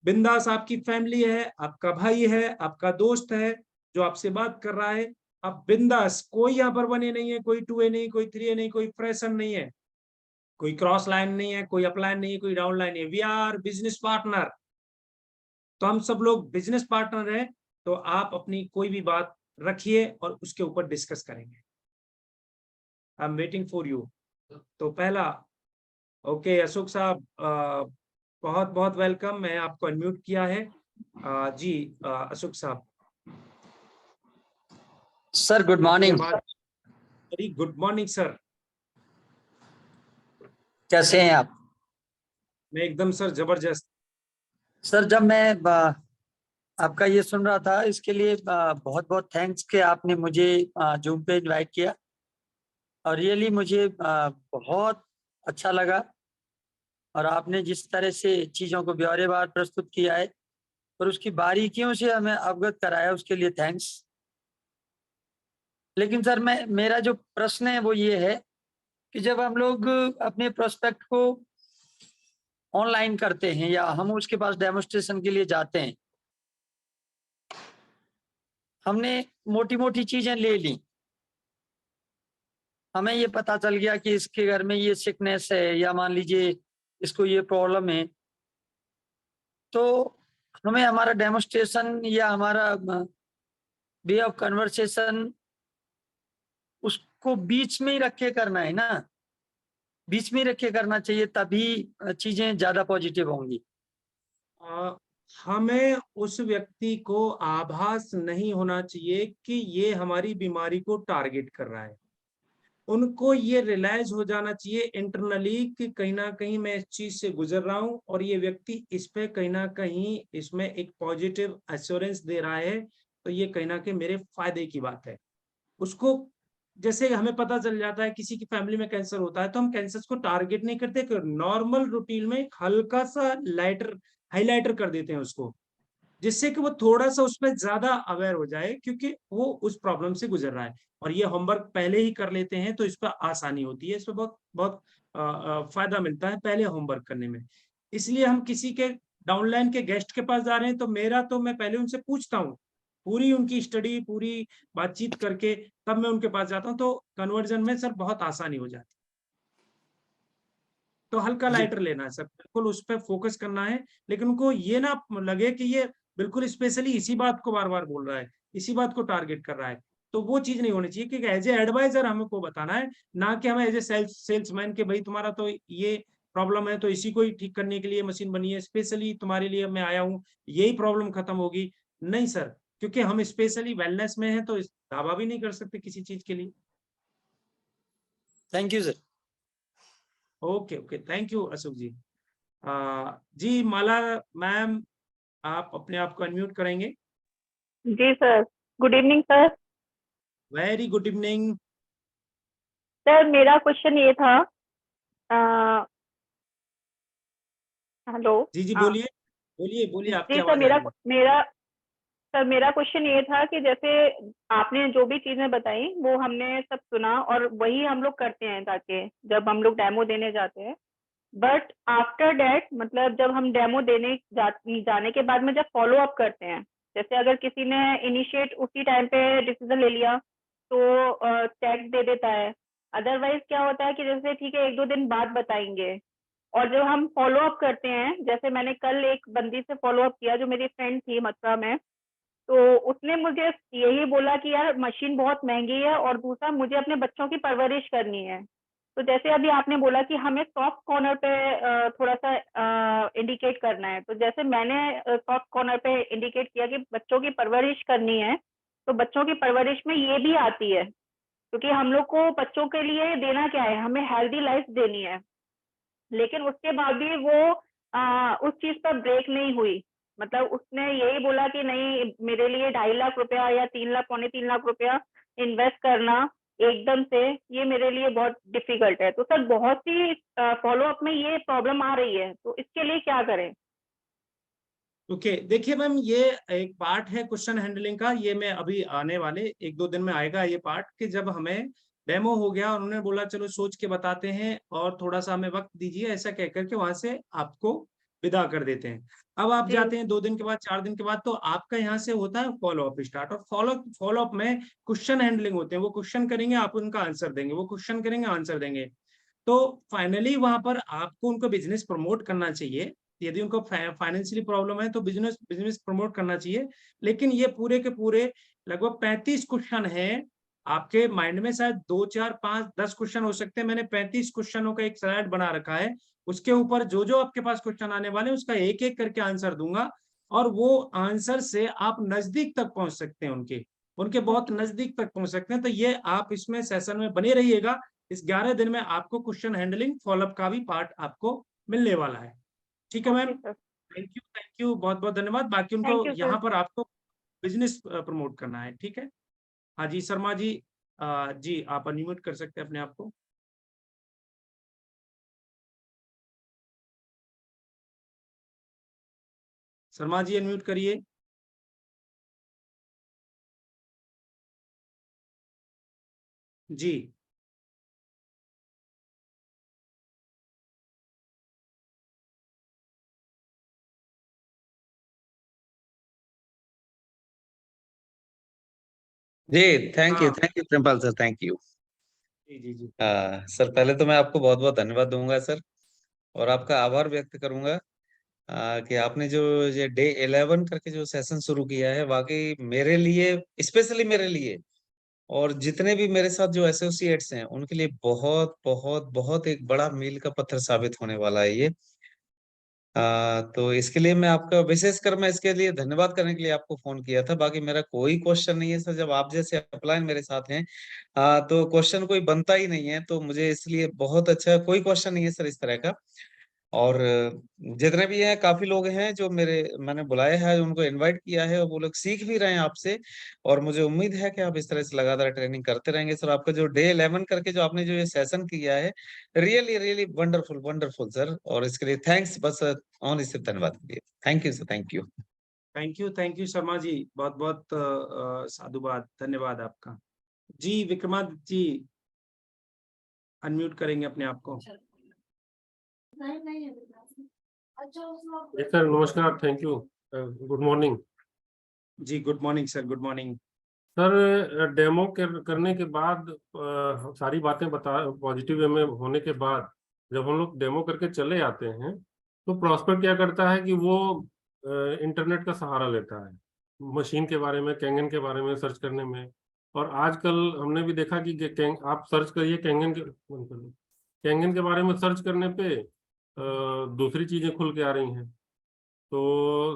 बिंदास, आपकी फैमिली है, आपका भाई है, आपका दोस्त है जो आपसे बात कर रहा है, आप बिंदास, कोई यहाँ पर 1A नहीं है, कोई 2A नहीं, कोई 3A नहीं, कोई फ्रेशन नहीं है, कोई क्रॉस लाइन नहीं है, कोई अपलाइन नहीं है, कोई डाउन लाइन नहीं है। वी आर बिजनेस पार्टनर, तो हम सब लोग बिजनेस पार्टनर हैं। तो आप अपनी कोई भी बात रखिए और उसके ऊपर डिस्कस करेंगे। I am waiting for you. तो पहला, ओके अशोक साहब, बहुत बहुत वेलकम, मैं आपको अनम्यूट किया है। जी अशोक साहब। Sir good morning. Very good morning sir. कैसे हैं आप? मैं एकदम सर जबरदस्त। सर जब मैं आपका ये सुन रहा था, इसके लिए बहुत बहुत थैंक्स कि आपने मुझे जूम पे इनवाइट किया, और रियली मुझे बहुत अच्छा लगा और आपने जिस तरह से चीजों को ब्यौरेवार प्रस्तुत किया है और उसकी बारीकियों से हमें अवगत कराया, उसके लिए थैंक्स। लेकिन सर मेरा जो प्रश्न है वो ये है कि जब हम लोग अपने प्रोस्पेक्ट को ऑनलाइन करते हैं या हम उसके पास डेमोस्ट्रेशन के लिए जाते हैं, हमने मोटी मोटी चीजें ले ली, हमें ये पता चल गया कि इसके घर में ये सिकनेस है या मान लीजिए इसको ये प्रॉब्लम है, तो हमें हमारा डेमोस्ट्रेशन या हमारा वे ऑफ कन्वर्सेशन उसको बीच में ही रख के करना है ना, बीच में ही रख के करना चाहिए, तभी चीजें ज्यादा पॉजिटिव होंगी। हमें उस व्यक्ति को आभास नहीं होना चाहिए कि ये हमारी बीमारी को टारगेट कर रहा है। उनको ये रियलाइज हो जाना चाहिए इंटरनली कि कहीं ना कहीं मैं इस चीज से गुजर रहा हूं और ये व्यक्ति इस पे कहीं ना कहीं इसमें एक पॉजिटिव एश्योरेंस दे रहा है, तो ये कहीं ना कहीं मेरे फायदे की बात है। उसको जैसे हमें पता चल जाता है किसी की फैमिली में कैंसर होता है तो हम कैंसर को टारगेट नहीं करते, नॉर्मल रूटीन में एक हल्का सा लाइटर हाईलाइटर कर देते हैं उसको, जिससे कि वो थोड़ा सा उसमें ज्यादा अवेयर हो जाए क्योंकि वो उस प्रॉब्लम से गुजर रहा है। और ये होमवर्क पहले ही कर लेते हैं तो इस पर आसानी होती है, इस पर बहुत बहुत फायदा मिलता है पहले होमवर्क करने में। इसलिए हम किसी के डाउनलाइन के गेस्ट के पास जा रहे हैं तो मैं पहले उनसे पूछता हूँ, पूरी उनकी स्टडी पूरी बातचीत करके तब मैं उनके पास जाता हूँ, तो कन्वर्जन में सर बहुत आसानी हो जाती है। तो हल्का लाइटर लेना है सर, बिल्कुल उस पर फोकस करना है, लेकिन उनको ये ना लगे कि ये बिल्कुल स्पेशली इसी बात को बार बार बोल रहा है, इसी बात को टारगेट कर रहा है। तो वो चीज नहीं होनी चाहिए कि एज ए एडवाइजर हमको बताना है, ना कि हमें एज ए सेल्समैन के भाई तुम्हारा तो ये प्रॉब्लम है तो इसी को ही ठीक करने के लिए मशीन बनी है, स्पेशली तुम्हारे लिए मैं आया हूँ, यही प्रॉब्लम खत्म होगी। नहीं सर, क्योंकि हम स्पेशली वेलनेस में हैं तो दावा भी नहीं कर सकते किसी चीज के लिए। Thank you sir. Okay okay, thank you Ashok ji. जी माला मैम, आप अपने आप को अनम्यूट करेंगे। जी sir, good evening sir. Very good evening. Sir मेरा क्वेश्चन ये था, हेलो। जी जी, हाँ बोलिए बोलिए बोलिए, आपकी जी सर, आवाज आ रही है। मेरा क्वेश्चन ये था कि जैसे आपने जो भी चीजें बताई वो हमने सब सुना और वही हम लोग करते हैं ताकि जब हम लोग डेमो देने जाते हैं, बट आफ्टर डेट मतलब जब हम डेमो देने जाने के बाद में जब फॉलो अप करते हैं, जैसे अगर किसी ने इनिशिएट उसी टाइम पे डिसीजन ले लिया तो चेक दे देता है, अदरवाइज क्या होता है कि जैसे ठीक है 1-2 दिन बाद बताएंगे, और जब हम फॉलो अप करते हैं, जैसे मैंने कल एक बंदी से फॉलो अप किया जो मेरी फ्रेंड थी मथुरा में, तो उसने मुझे यही बोला कि यार मशीन बहुत महंगी है और दूसरा मुझे अपने बच्चों की परवरिश करनी है। तो जैसे अभी आपने बोला कि हमें सॉफ्ट कॉर्नर पे थोड़ा सा इंडिकेट करना है, तो जैसे मैंने सॉफ्ट कॉर्नर पे इंडिकेट किया कि बच्चों की परवरिश करनी है, तो बच्चों की परवरिश में ये भी आती है क्योंकि हम लोग को बच्चों के लिए देना क्या है, हमें हेल्दी लाइफ देनी है। लेकिन उसके बाद भी वो उस चीज पर ब्रेक नहीं हुई, मतलब उसने यही बोला कि नहीं मेरे लिए 2.5 लाख रुपया या 3 लाख 3.25 लाख रुपया इन्वेस्ट करना एकदम से ये मेरे लिए बहुत डिफिकल्ट है। तो सर बहुत सी फॉलो अप में ये प्रॉब्लम आ रही है, तो इसके लिए क्या करें? ओके देखिए मैम, ये एक पार्ट है क्वेश्चन हैंडलिंग का, ये मैं अभी आने वाले 1-2 दिन में आएगा ये पार्ट, कि जब हमें डेमो हो गया और उन्होंने बोला चलो सोच के बताते हैं और थोड़ा सा हमें वक्त दीजिए, ऐसा कह करके वहां से आपको विदा कर देते हैं। अब आप जी जाते हैं 2 दिन के बाद 4 दिन के बाद, तो आपका यहाँ से होता है फॉलो अप स्टार्ट, और फॉलो अप में क्वेश्चन हैंडलिंग होते हैं, वो क्वेश्चन करेंगे आप उनका आंसर देंगे, वो क्वेश्चन करेंगे आंसर देंगे। तो फाइनली वहां पर आपको उनको बिजनेस प्रमोट करना चाहिए, यदि उनको फाइनेंशियली प्रॉब्लम है तो बिजनेस बिजनेस प्रमोट करना चाहिए। लेकिन ये पूरे के पूरे लगभग 35 क्वेश्चन है, आपके माइंड में शायद 2 4 5 10 क्वेश्चन हो सकते हैं, मैंने 35 क्वेश्चनों का एक स्लाइड बना रखा है, उसके ऊपर जो जो आपके पास क्वेश्चन आने वाले हैं उसका एक एक करके आंसर दूंगा, और वो आंसर से आप नजदीक तक पहुंच सकते हैं, उनके उनके बहुत नजदीक तक पहुंच सकते हैं। तो ये आप इसमें सेशन में बने रहिएगा, इस 11 दिन में आपको क्वेश्चन हैंडलिंग फॉलोअप का भी पार्ट आपको मिलने वाला है। ठीक है ma'am, okay sir, thank you बहुत बहुत धन्यवाद। बाकी उनको थैंक यू सर। यहाँ पर आपको बिजनेस प्रमोट करना है, ठीक है। हाँ जी शर्मा जी, जी आप अनम्यूट कर सकते हैं अपने आप को। शर्मा जी अनम्यूट करिए। जी जी थैंक हाँ you principal sir, thank you. जी जी जी सर पहले तो मैं आपको बहुत बहुत धन्यवाद दूंगा सर, और आपका आभार व्यक्त करूंगा कि आपने जो ये डे 11 करके जो सेशन शुरू किया है, वाकई मेरे लिए, स्पेशली मेरे लिए और जितने भी मेरे साथ जो एसोसिएट्स हैं उनके लिए बहुत बहुत बहुत एक बड़ा मील का पत्थर साबित होने वाला है ये। तो इसके लिए मैं आपका विशेषकर मैं इसके लिए धन्यवाद करने के लिए आपको फोन किया था। बाकी मेरा कोई क्वेश्चन नहीं है सर, जब आप जैसे अपलाइन मेरे साथ हैं तो क्वेश्चन कोई बनता ही नहीं है, तो मुझे इसलिए बहुत अच्छा, कोई क्वेश्चन नहीं है सर इस तरह का। और जितने भी हैं, काफी लोग हैं जो मैंने बुलाए हैं, उनको इनवाइट किया है, और वो लोग सीख भी रहे हैं आपसे, और मुझे उम्मीद है कि आप इस तरह से लगातार ट्रेनिंग करते रहेंगे सर। आपका जो डे 11 करके जो आपने जो ये सेशन किया है, really really wonderful wonderful sir, और इसके लिए थैंक्स, बस ऑन इससे धन्यवाद के लिए। Thank you sir, thank you. Thank you Sharma ji, बहुत बहुत साधुवाद, धन्यवाद आपका। जी विक्रमादित्य जी अनम्यूट करेंगे अपने आप को। सर नमस्कार, थैंक यू, गुड मॉर्निंग जी good morning sir, good morning. Sir. Demo करने के बाद सारी बातें बता पॉजिटिव वे में होने के बाद जब हम लोग डेमो करके चले आते हैं तो प्रॉस्पेक्ट क्या करता है कि वो इंटरनेट का सहारा लेता है मशीन के बारे में, कैंगन के बारे में सर्च करने में। और आजकल हमने भी देखा कि आप सर्च करिए कैंगन के बारे में सर्च करने पे दूसरी चीजें खुल के आ रही हैं। तो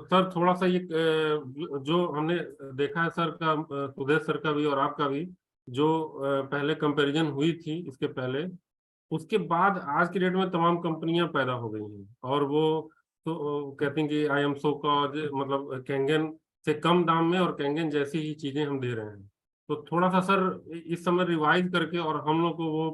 सर थोड़ा सा ये जो हमने देखा है सर का, सुदेश सर का भी और आपका भी, जो पहले कंपैरिजन हुई थी इसके पहले, उसके बाद आज की डेट में तमाम कंपनियां पैदा हो गई हैं, और वो तो कहती हैं कि आई एम सो का, मतलब कैंगन से कम दाम में और कैंगन जैसी ही चीजें हम दे रहे हैं। तो थोड़ा सा सर इस समय रिवाइज करके और हम लोग को वो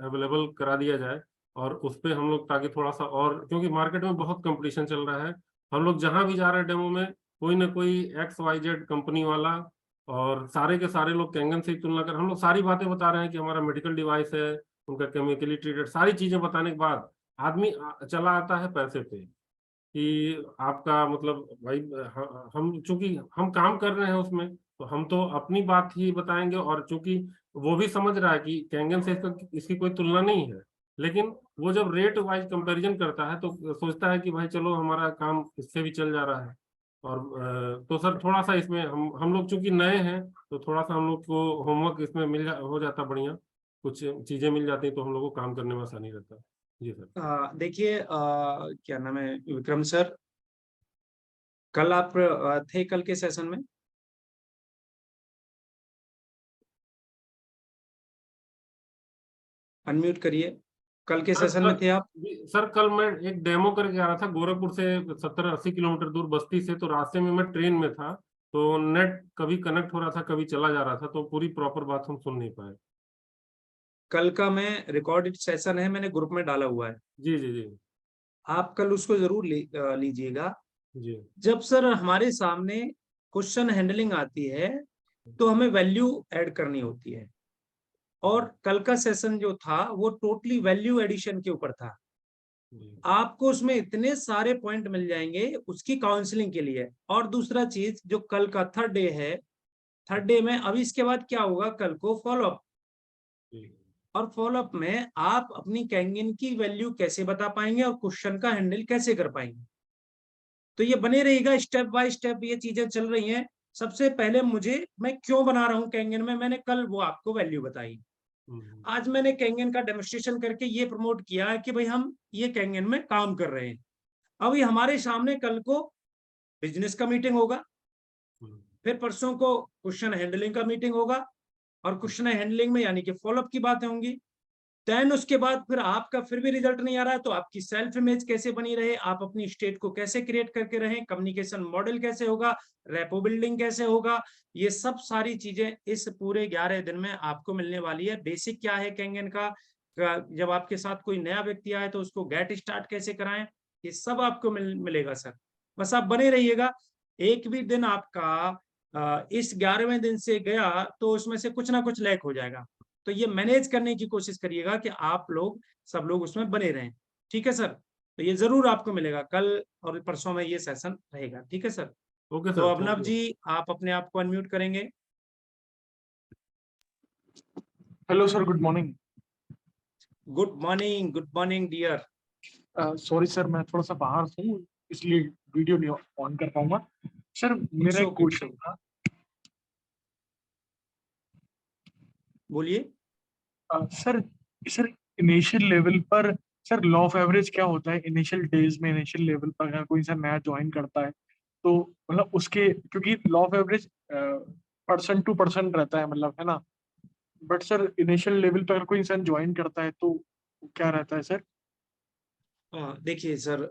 अवेलेबल करा दिया जाए, और उस पर हम लोग, ताकि थोड़ा सा, और क्योंकि मार्केट में बहुत कंपटीशन चल रहा है, हम लोग जहां भी जा रहे हैं डेमो में कोई ना कोई XYZ कंपनी वाला, और सारे के सारे लोग कैंगन से ही तुलना कर, हम लोग सारी बातें बता रहे हैं कि हमारा मेडिकल डिवाइस है, उनका केमिकली ट्रीटेड, सारी चीजें बताने के बाद आदमी चला आता है पैसे पे, कि आपका मतलब भाई हम चूंकि हम काम कर रहे हैं उसमें, तो हम तो अपनी बात ही बताएंगे, और चूंकि वो भी समझ रहा है कि कैंगन से इसकी कोई तुलना नहीं है, लेकिन वो जब रेट वाइज कंपैरिजन करता है तो सोचता है कि भाई चलो हमारा काम इससे भी चल जा रहा है। और तो सर थोड़ा सा इसमें हम लोग चूंकि नए हैं, तो थोड़ा सा हम लोग को होमवर्क इसमें हो जाता बढ़िया, कुछ चीजें मिल जाती तो हम लोग को काम करने में आसानी रहता है। जी सर। देखिए क्या नाम है विक्रम सर, कल आप थे कल के सेशन में? अनम्यूट करिए, कल के सेशन में थे आप? सर कल मैं एक डेमो करके आ रहा था गोरखपुर से 70-80 किलोमीटर दूर बस्ती से, तो रास्ते में मैं ट्रेन में था, तो नेट कभी कनेक्ट हो रहा था कभी चला जा रहा था, तो पूरी प्रॉपर बात हम सुन नहीं पाए। कल का मैं रिकॉर्डेड सेशन है, मैंने ग्रुप में डाला हुआ है, जी जी जी आप कल उसको जरूर लीजिएगा। जी जब सर हमारे सामने क्वेश्चन हैंडलिंग आती है तो हमें वैल्यू ऐड करनी होती है, और कल का सेशन जो था वो टोटली वैल्यू एडिशन के ऊपर था। आपको उसमें इतने सारे पॉइंट मिल जाएंगे उसकी काउंसलिंग के लिए। और दूसरा चीज, जो कल का थर्ड डे है, थर्ड डे में अभी इसके बाद क्या होगा, कल को फॉलोअप, और फॉलोअप में आप अपनी कैंगन की वैल्यू कैसे बता पाएंगे और क्वेश्चन का हैंडल कैसे कर पाएंगे। तो ये बने रहेगा, स्टेप बाय स्टेप ये चीजें चल रही हैं। सबसे पहले मैं क्यों बना रहा हूँ कैंगन में, मैंने कल वो आपको वैल्यू बताई। आज मैंने कैंगन का डेमोन्स्ट्रेशन करके ये प्रमोट किया है कि भाई हम ये कैंगन में काम कर रहे हैं। अभी हमारे सामने कल को बिजनेस का मीटिंग होगा, फिर परसों को क्वेश्चन हैंडलिंग का मीटिंग होगा, और क्वेश्चन हैंडलिंग में यानी कि फॉलोअप की बातें होंगी। देन उसके बाद फिर आपका फिर भी रिजल्ट नहीं आ रहा है, तो आपकी सेल्फ इमेज कैसे बनी रहे, आप अपनी स्टेट को कैसे क्रिएट करके रहें, कम्युनिकेशन मॉडल कैसे होगा, रेपो बिल्डिंग कैसे होगा, ये सब सारी चीजें इस पूरे 11 दिन में आपको मिलने वाली है। बेसिक क्या है कैंगन का, जब आपके साथ कोई नया व्यक्ति आए तो उसको गेट स्टार्ट कैसे कराएं, ये सब आपको मिलेगा सर। बस आप बने रहिएगा। एक भी दिन आपका इस 11वें दिन से गया तो उसमें से कुछ ना कुछ लैक हो जाएगा। तो ये मैनेज करने की कोशिश करिएगा कि आप लोग सब लोग उसमें बने रहें। ठीक है सर? तो ये जरूर आपको मिलेगा, कल और परसों में ये सेशन रहेगा। ठीक है सर? ओके तो सर, अभिनव थैंक यू। जी, आप अपने आप को अनम्यूट करेंगे। Hello sir, good morning. Good morning dear. Sorry sir, मैं थोड़ा सा बाहर हूँ इसलिए वीडियो नहीं ऑन कर पाऊंगा। सर मेरा एक क्वेश्चन था। बोलिए। सर सर इनिशियल लेवल पर सर लॉ ऑफ एवरेज क्या होता है? इनिशियल डेज में इनिशियल लेवल पर अगर कोई सर नया ज्वाइन करता है तो मतलब उसके, क्योंकि law of average person to person रहता है, मतलब है ना, बट सर इनिशियल लेवल पर अगर कोई इंसान ज्वाइन करता है तो क्या रहता है सर? देखिए सर,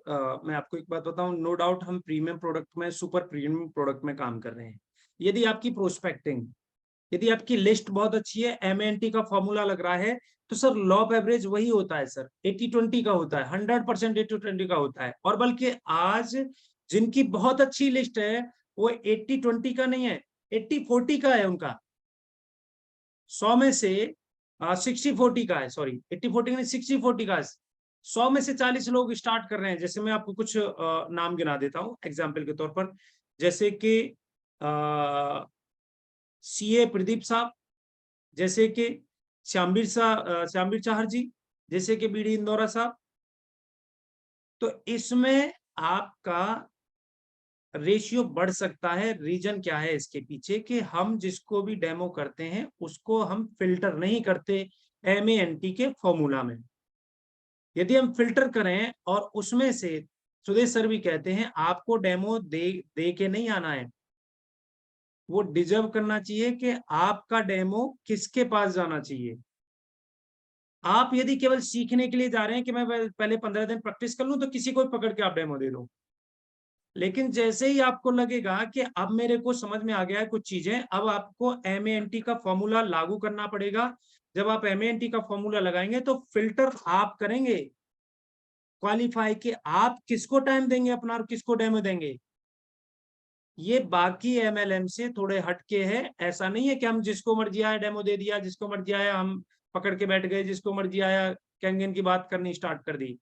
मैं आपको एक बात बताऊं, नो डाउट हम प्रीमियम प्रोडक्ट में, सुपर प्रीमियम प्रोडक्ट में काम कर रहे हैं। यदि आपकी प्रोस्पेक्टिंग, यदि आपकी लिस्ट बहुत अच्छी है, MANT का फॉर्मूला लग रहा है, तो सर लॉ ऑफ एवरेज वही होता है सर, 80-20 का होता है, 100% 80-20 का होता है। और बल्कि आज जिनकी बहुत अच्छी लिस्ट है वो 80-20 का नहीं है, 80-40 का है उनका। 100 में से 60-40 का है, सॉरी 80-40 का नहीं, 60-40 का है। 100 में से 40 लोग स्टार्ट कर रहे हैं। जैसे मैं आपको कुछ नाम गिना देता हूं एग्जाम्पल के तौर पर, जैसे कि CA प्रदीप साहब, जैसे कि श्यामवीर चाहर जी, जैसे कि BD इंदौरा साहब। तो इसमें आपका रेशियो बढ़ सकता है। रीजन क्या है इसके पीछे, कि हम जिसको भी डेमो करते हैं उसको हम फिल्टर नहीं करते MANT के फॉर्मूला में। यदि हम फिल्टर करें और उसमें से, सुदेश सर भी कहते हैं, आपको डेमो दे के नहीं आना है, वो डिजर्व करना चाहिए कि आपका डेमो किसके पास जाना चाहिए। आप यदि केवल सीखने के लिए जा रहे हैं कि मैं पहले 15 दिन प्रैक्टिस कर लूं, तो किसी को पकड़ के आप डेमो दे दो। लेकिन जैसे ही आपको लगेगा कि अब मेरे को समझ में आ गया है कुछ चीजें, अब आपको MANT का फॉर्मूला लागू करना पड़ेगा। जब आप MANT का फॉर्मूला लगाएंगे तो फिल्टर आप करेंगे क्वालिफाई कि आप किसको टाइम देंगे अपना और किसको डेमो देंगे। ये बाकी MLM से थोड़े हटके है। ऐसा नहीं है कि हम जिसको मर्जी आया डेमो दे दिया, जिसको मर्जी आया हम पकड़ के बैठ गए, जिसको मर्जी आया कैंगन की बात करनी स्टार्ट कर दी।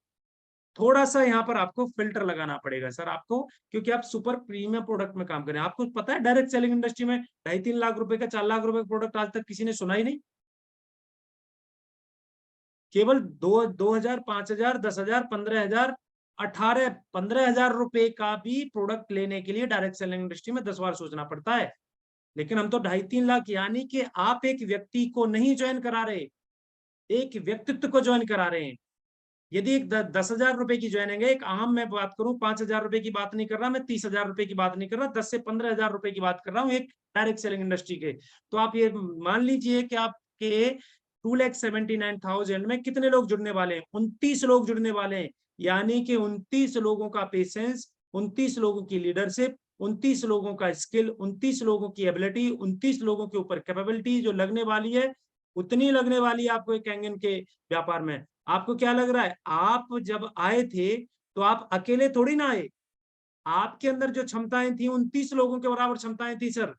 थोड़ा सा यहाँ पर आपको फिल्टर लगाना पड़ेगा सर आपको, क्योंकि आप सुपर प्रीमियम प्रोडक्ट में काम करें। आपको पता है डायरेक्ट सेलिंग इंडस्ट्री में 2.5-3 लाख रुपए का, 4 लाख रुपए का प्रोडक्ट आज तक किसी ने सुना ही नहीं। केवल 2,000, 5,000, 10,000, 15,000, 15,000 रुपए का भी प्रोडक्ट लेने के लिए डायरेक्ट सेलिंग इंडस्ट्री में 10 बार सोचना पड़ता है। लेकिन हम तो 2.5-3 लाख, यानी कि आप एक व्यक्ति को नहीं ज्वाइन करा रहे, एक व्यक्तित्व को ज्वाइन करा रहे हैं। यदि एक 10,000 रुपए की ज्वाइनिंग है, एक आम मैं बात करूं, 5,000 रुपए की बात नहीं कर रहा मैं, 30,000 रुपए की बात नहीं कर रहा, 10 से 15,000 रुपए की बात कर रहा हूं एक डायरेक्ट सेलिंग इंडस्ट्री के। तो आप ये मान लीजिए कि आपके 2,79,000 में कितने लोग जुड़ने वाले हैं? 29 लोग जुड़ने वाले हैं। यानी कि 29 लोगों का पेशेंस, 29 लोगों की लीडरशिप, 29 लोगों का स्किल, 29 लोगों की एबिलिटी, 29 लोगों के ऊपर कैपेबिलिटी जो लगने वाली है, उतनी लगने वाली है आपको एक कैंगन के व्यापार में। आपको क्या लग रहा है? आप जब आए थे तो आप अकेले थोड़ी ना आए, आपके अंदर जो क्षमताएं थी 29 लोगों के बराबर क्षमताएं थी सर।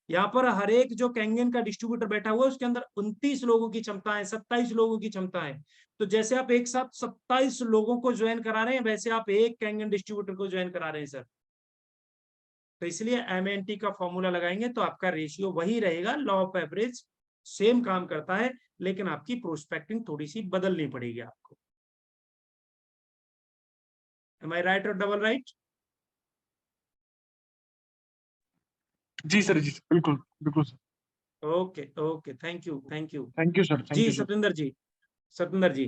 यहाँ पर हर एक जो कैंगन का डिस्ट्रीब्यूटर बैठा हुआ है उसके अंदर 29 लोगों की क्षमताएं, 27 लोगों की क्षमताएं। तो जैसे आप एक साथ 27 लोगों को ज्वाइन करा रहे हैं, वैसे आप एक कैंगन डिस्ट्रीब्यूटर को ज्वाइन करा रहे हैं सर। तो इसलिए MANT का फॉर्मूला लगाएंगे तो आपका रेशियो वही रहेगा, लॉ ऑफ एवरेज सेम काम करता है, लेकिन आपकी प्रोस्पेक्टिंग थोड़ी सी बदलनी पड़ेगी आपको। Am I right or double right? जी सर, जी बिल्कुल बिल्कुल sir. Okay okay, thank you thank you. Thank you sir, thank जी यू सर। सतिंदर जी, सतिंदर जी।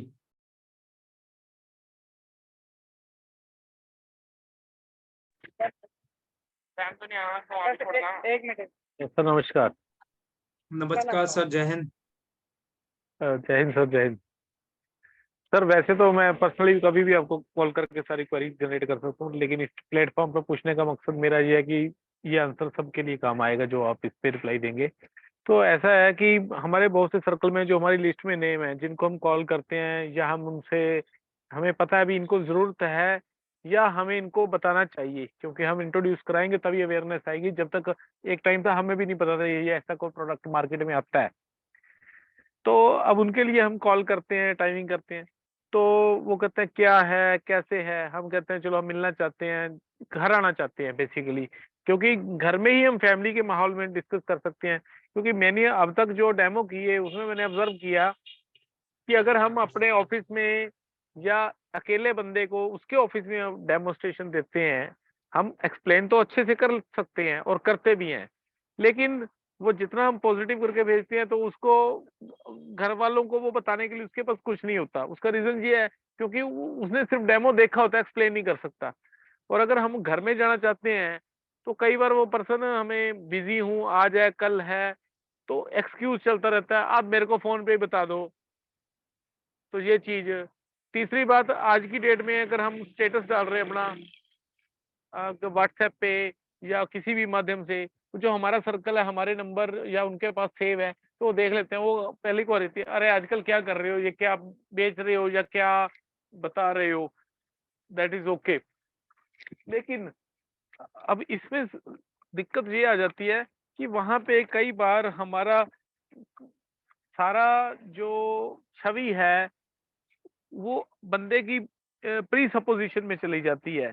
एक मिनट। सर नमस्कार। नमस्कार सर, जय हिंद। जय हिंद सर, जय हिंद। सर वैसे तो मैं पर्सनली कभी भी आपको कॉल करके सारी क्वेरी जनरेट कर सकता हूँ, लेकिन इस प्लेटफॉर्म पर पूछने का मकसद मेरा ये है कि ये आंसर सबके लिए काम आएगा जो आप इस पे रिप्लाई देंगे। तो ऐसा है कि हमारे बहुत से सर्कल में जो हमारी लिस्ट में नेम है, जिनको हम कॉल करते हैं या हम उनसे, हमें पता है अभी इनको जरूरत है या हमें इनको बताना चाहिए? क्योंकि हम इंट्रोड्यूस कराएंगे तभी अवेयरनेस आएगी। जब तक एक टाइम था हमें भी नहीं पता था ये ऐसा कोई प्रोडक्ट मार्केट में आता है। तो अब उनके लिए हम कॉल करते हैं, टाइमिंग करते हैं, तो वो कहते हैं क्या है, कैसे है? हम कहते हैं चलो हम मिलना चाहते हैं, घर आना चाहते हैं बेसिकली, क्योंकि घर में ही हम फैमिली के माहौल में डिस्कस कर सकते हैं। क्योंकि मैंने अब तक जो डेमो किए उसमें मैंने ऑब्जर्व किया कि अगर हम अपने ऑफिस में या अकेले बंदे को उसके ऑफिस में डेमोस्ट्रेशन देते हैं, हम एक्सप्लेन तो अच्छे से कर सकते हैं और करते भी हैं, लेकिन वो जितना हम पॉजिटिव करके भेजते हैं तो उसको घर वालों को वो बताने के लिए उसके पास कुछ नहीं होता। उसका रीजन ये है क्योंकि उसने सिर्फ डेमो देखा होता है, एक्सप्लेन नहीं कर सकता। और अगर हम घर में जाना चाहते हैं तो कई बार वो पर्सन हमें बिजी हूँ, आज है कल है, तो एक्सक्यूज चलता रहता है, आप मेरे को फोन पे ही बता दो। तो ये चीज। तीसरी बात, आज की डेट में अगर हम स्टेटस डाल रहे हैं अपना व्हाट्सएप पे या किसी भी माध्यम से, तो जो हमारा सर्कल है, हमारे नंबर या उनके पास सेव है, तो वो देख लेते हैं। वो पहली को रहती है, अरे आजकल क्या कर रहे हो, ये क्या बेच रहे हो या क्या बता रहे हो, दैट इज ओके। लेकिन अब इसमें दिक्कत ये आ जाती है कि वहां पे कई बार हमारा सारा जो छवि है वो बंदे की प्री सपोजिशन में चली जाती है,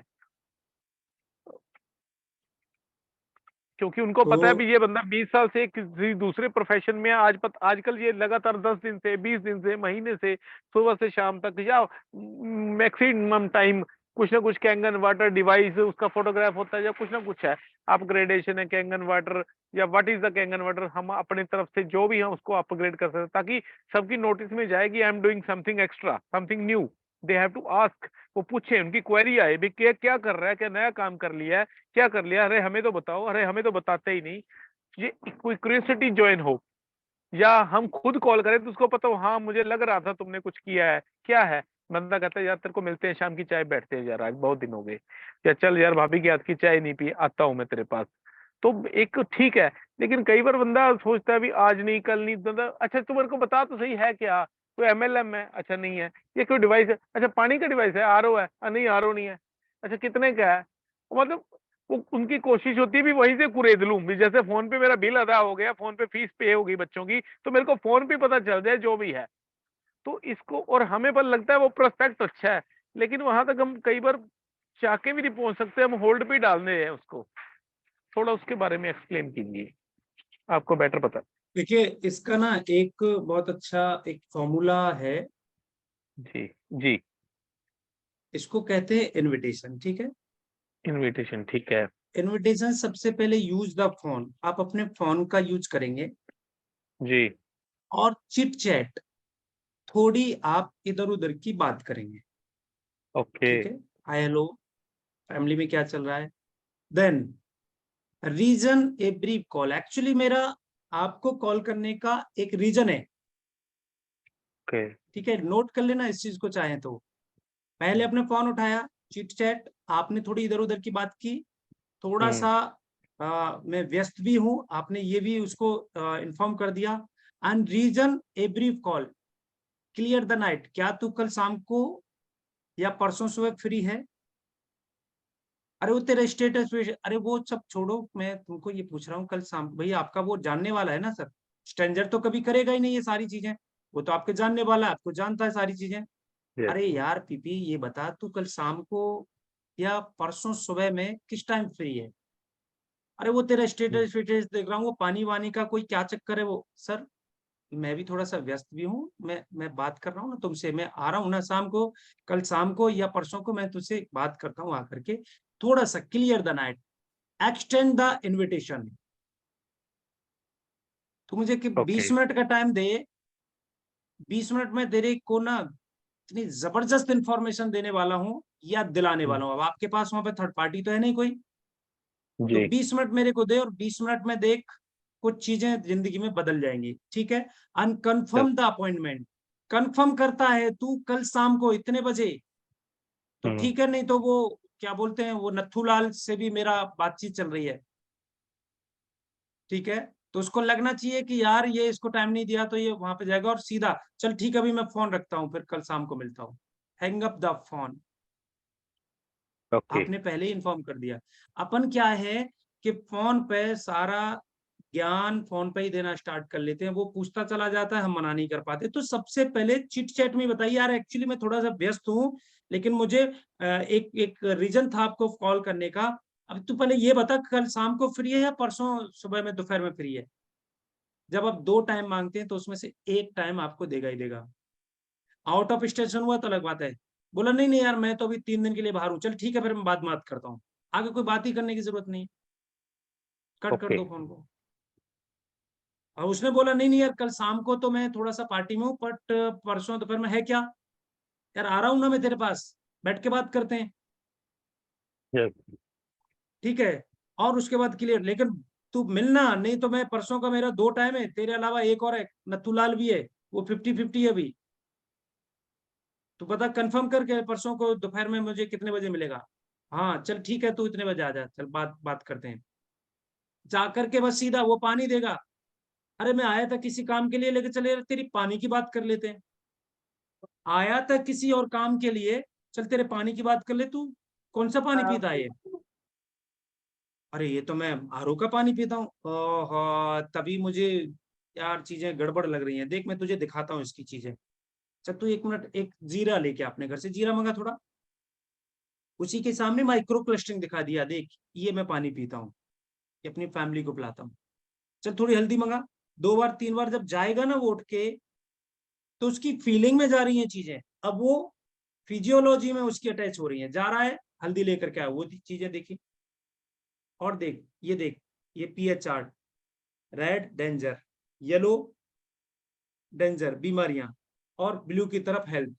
क्योंकि उनको पता है तो भी ये बंदा 20 साल से किसी दूसरे प्रोफेशन में है। आजकल ये लगातार 10 दिन से, 20 दिन से, महीने से, सुबह से शाम तक या मैक्सिमम टाइम कुछ ना कुछ कैंगन वाटर डिवाइस उसका फोटोग्राफ होता है या कुछ ना कुछ है, अपग्रेडेशन है कैंगन वाटर या what is the Kangen water. हम अपनी तरफ से जो भी है उसको अपग्रेड कर सकते हैं ताकि सबकी नोटिस में जाए कि I am doing something extra, something new. They have to ask, वो पूछे, उनकी क्वेरी आए भी क्या कर रहा है, क्या नया काम कर लिया है, क्या कर लिया, अरे हमें तो बताओ, अरे हमें तो बताते ही नहीं। ये कोई क्यूरियोसिटी ज्वाइन हो, या हम खुद कॉल करें तो उसको पता हो हाँ मुझे लग रहा था तुमने कुछ किया है, क्या है। बंदा कहता है यार तेरे को मिलते हैं शाम की चाय, बैठते हैं यार, आज बहुत दिन हो गए, या चल यार भाभी के हाथ की चाय नहीं पी, आता हूँ मैं तेरे पास। तो एक ठीक है, लेकिन कई बार बंदा सोचता है भी आज नहीं कल नहीं, बंदा अच्छा तू मेरे को बता तो सही है क्या, कोई एमएलएम है, अच्छा नहीं है, ये कोई डिवाइस है, अच्छा पानी का डिवाइस है, आरओ है, नहीं आरओ नहीं है, अच्छा कितने का है। मतलब वो उनकी कोशिश होती है भी वहीं से कुरेद लूं भी, जैसे फोन पे मेरा बिल अदा हो गया, फोन पे फीस पे हो गई बच्चों की, तो मेरे को फोन पे पता चल जाए जो भी है। तो इसको, और हमें पर लगता है वो प्रोस्पेक्ट अच्छा है, लेकिन वहां तक हम कई बार चाह के भी नहीं पहुंच सकते, हम होल्ड पे डालने हैं उसको। थोड़ा उसके बारे में एक्सप्लेन कीजिए, आपको बेटर पता। देखिए, इसका ना एक बहुत अच्छा एक फॉर्मूला है, जी जी। इसको कहते हैं इनविटेशन। ठीक है, इनविटेशन, ठीक है। इनविटेशन सबसे पहले यूज द फोन, आप अपने फोन का यूज करेंगे, जी। और चिट चैट थोड़ी आप इधर उधर की बात करेंगे। ओके। ठीक है, हाय हेलो, फैमिली में क्या चल रहा है। Then reason a brief call, actually मेरा आपको कॉल करने का एक रीजन है। ओके। ठीक है, नोट कर लेना इस चीज को चाहे तो। पहले अपने फोन उठाया, चिट चैट, आपने थोड़ी इधर उधर की बात की, थोड़ा सा मैं व्यस्त भी हूं, आपने ये भी उसको इन्फॉर्म कर दिया। And reason a brief call, clear the night, क्या तू कल शाम को या परसों सुबह फ्री है। अरे वो तेरा स्टेटस, अरे वो सब छोड़ो, मैं तुमको ये पूछ रहा हूँ कल शाम, भैया आपका वो जानने वाला है ना सर, स्ट्रेंजर तो कभी करेगा ही नहीं ये सारी चीजें, वो तो आपके जानने वाला है, आपको जानता है सारी चीजें। अरे यार पीपी, ये बता तू कल शाम को या परसों सुबह में किस टाइम फ्री है। अरे वो तेरा स्टेटस स्टेटस देख रहा हूँ, वो पानी वानी का कोई क्या चक्कर है वो। सर मैं भी थोड़ा सा व्यस्त भी हूँ, मैं बात कर रहा हूँ ना तुमसे, मैं आ रहा हूँ ना शाम को, कल शाम को या परसों को मैं तुझसे बात करता हूँ आकर के, थोड़ा सा clear the night, extend the invitation. तो मुझे कि ओके। 20 मिनट का टाइम दे, 20 मिनट में तेरे को ना इतनी जबरदस्त इंफॉर्मेशन देने वाला हूँ या दिलाने वाला हूँ। अब आपके पास वहां पे थर्ड पार्टी तो है नहीं कोई, तो जी। 20 मिनट मेरे को दे, और 20 मिनट में देख कुछ चीजें जिंदगी में बदल जाएंगी। ठीक है, अनकन्फर्म द अपॉइंटमेंट, कंफर्म करता है तू कल शाम को इतने बजे, तो ठीक है, नहीं तो वो क्या बोलते हैं, वो नथुलाल से भी मेरा बातचीत चल रही है। ठीक है, तो उसको लगना चाहिए कि यार ये इसको टाइम नहीं दिया तो ये वहां पे जाएगा, और सीधा चल ठीक है अभी मैं फोन रखता हूँ, फिर कल शाम को मिलता हूँ, hang up the phone. Okay. आपने पहले ही इन्फॉर्म कर दिया। अपन क्या है कि फोन पे सारा ज्ञान फोन पे ही देना स्टार्ट कर लेते हैं, वो पूछता चला जाता है, हम मना नहीं कर पाते। तो सबसे पहले चिट चैट में बताइए यार, एक्चुअली मैं थोड़ा सा व्यस्त हूँ, लेकिन मुझे एक एक रीजन था आपको कॉल करने का। अब तू पहले ये बता, कल शाम को फ्री है या परसों सुबह में दोपहर में फ्री है? जब आप 2 टाइम मांगते हैं तो उसमें से एक टाइम आपको देगा ही देगा। आउट ऑफ स्टेशन हुआ तो अलग बात है। बोला नहीं नहीं यार, मैं तो अभी 3 दिन के लिए बाहर हूँ, चल ठीक है फिर मैं बात करता हूँ। आगे कोई बात ही करने की जरूरत नहीं, कट कर ओके। दो फोन को। और उसने बोला नहीं नहीं यार, कल शाम को तो मैं थोड़ा सा पार्टी में हूँ, बट परसों दोपहर में है क्या? यार आ रहा हूँ ना मैं तेरे पास, बैठ के बात करते हैं, यस। ठीक है। और उसके बाद क्लियर, लेकिन तू मिलना नहीं तो मैं परसों का मेरा 2 टाइम है, तेरे अलावा एक और है, नथुलाल भी है, वो 50-50 है अभी। तू पता कंफर्म करके परसों को दोपहर में मुझे कितने बजे मिलेगा? हाँ चल ठीक है, तू इतने बजे आ जा, चल बात बात करते हैं। जा करके बस सीधा वो पानी देगा। अरे मैं आया था किसी काम के लिए, लेके चले यार तेरी पानी की बात कर लेते हैं। आया था किसी और काम के लिए, चल तेरे पानी की बात कर ले। तू कौन सा पानी पीता है ये? अरे ये तो मैं आरओ का पानी पीता हूँ। ओहो, तभी मुझे यार चीजें गड़बड़ लग रही हैं। देख मैं तुझे दिखाता हूँ इसकी चीजें। चल तू 1 मिनट, एक जीरा लेके अपने घर से जीरा मंगा थोड़ा, उसी के सामने माइक्रो क्लस्टरिंग दिखा दिया, देख ये मैं पानी पीता हूँ, ये अपनी फैमिली को पिलाता हूँ। चल थोड़ी हल्दी मंगा। 2 बार 3 बार जब जाएगा ना वो उठ के, तो उसकी फीलिंग में जा रही हैं चीजें, अब वो फिजियोलॉजी में उसकी अटैच हो रही हैं। जा रहा है हल्दी लेकर के आया, वो चीजें देखी। और देख ये pH chart, red danger, yellow danger बीमारियां, और ब्लू की तरफ हेल्थ।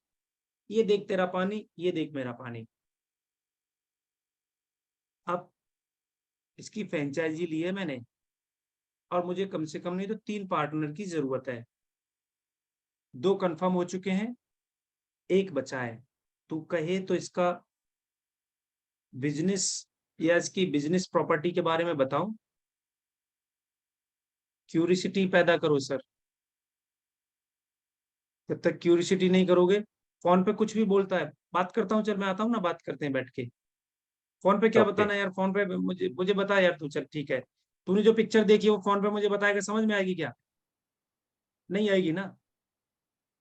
ये देख तेरा पानी, ये देख मेरा पानी। अब इसकी फ्रेंचाइजी ली है मैंने, और मुझे कम से कम नहीं तो 3 पार्टनर की जरूरत है। 2 कंफर्म हो चुके हैं, एक बचा है। तू कहे तो इसका बिजनेस या इसकी बिजनेस प्रॉपर्टी के बारे में बताऊं? क्यूरिसिटी पैदा करो सर। जब तक क्यूरिसिटी नहीं करोगे, फोन पे कुछ भी बोलता है, बात करता हूँ, चल मैं आता हूँ ना, बात करते हैं बैठ के। फोन पे क्या ओके। बताना यार, फोन पे मुझे मुझे बता यार तू, चल ठीक है। तूने जो पिक्चर देखी वो फोन पे मुझे बताएगा, समझ में आएगी क्या? नहीं आएगी ना।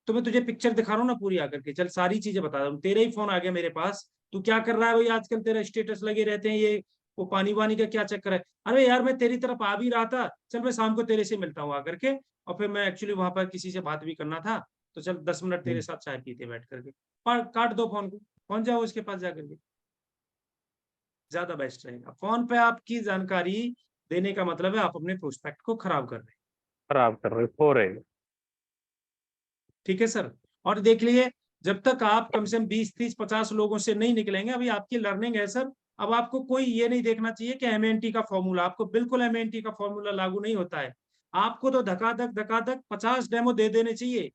तो मैं तुझे पिक्चर दिखा रहा हूँ ना पूरी आकर के, चल सारी चीजें बता रहा हूँ। तेरा ही फोन आ गया मेरे पास, तू क्या कर रहा है भाई आजकल? तेरा स्टेटस लगे रहते हैं ये, वो पानी वानी का क्या चक्कर है? अरे यार मैं तेरी तरफ आ भी रहा था, चल मैं शाम को तेरे से मिलता हूँ आकर के। और फिर मैं एक्चुअली वहां पर किसी से बात भी करना था, तो चल 10 मिनट तेरे साथ चाय पीते बैठ करके। काट दो फोन को, पहुंच जाओ उसके पास जाकर के, ज्यादा बेस्ट रहेगा। फोन पे आपकी जानकारी देने का मतलब है आप अपने प्रोस्पेक्ट को खराब कर रहे हैं। खराब कर रहे हो रहे हो। ठीक है सर। और देख लिए, जब तक आप कम से कम 20-30-50 लोगों से नहीं निकलेंगे, अभी आपकी लर्निंग है सर। अब आपको कोई ये नहीं देखना चाहिए कि एमएनटी का फॉर्मूला, आपको बिल्कुल एमएनटी का फॉर्मूला लागू नहीं होता है। आपको तो धकाधक 50 डेमो दे देने चाहिए,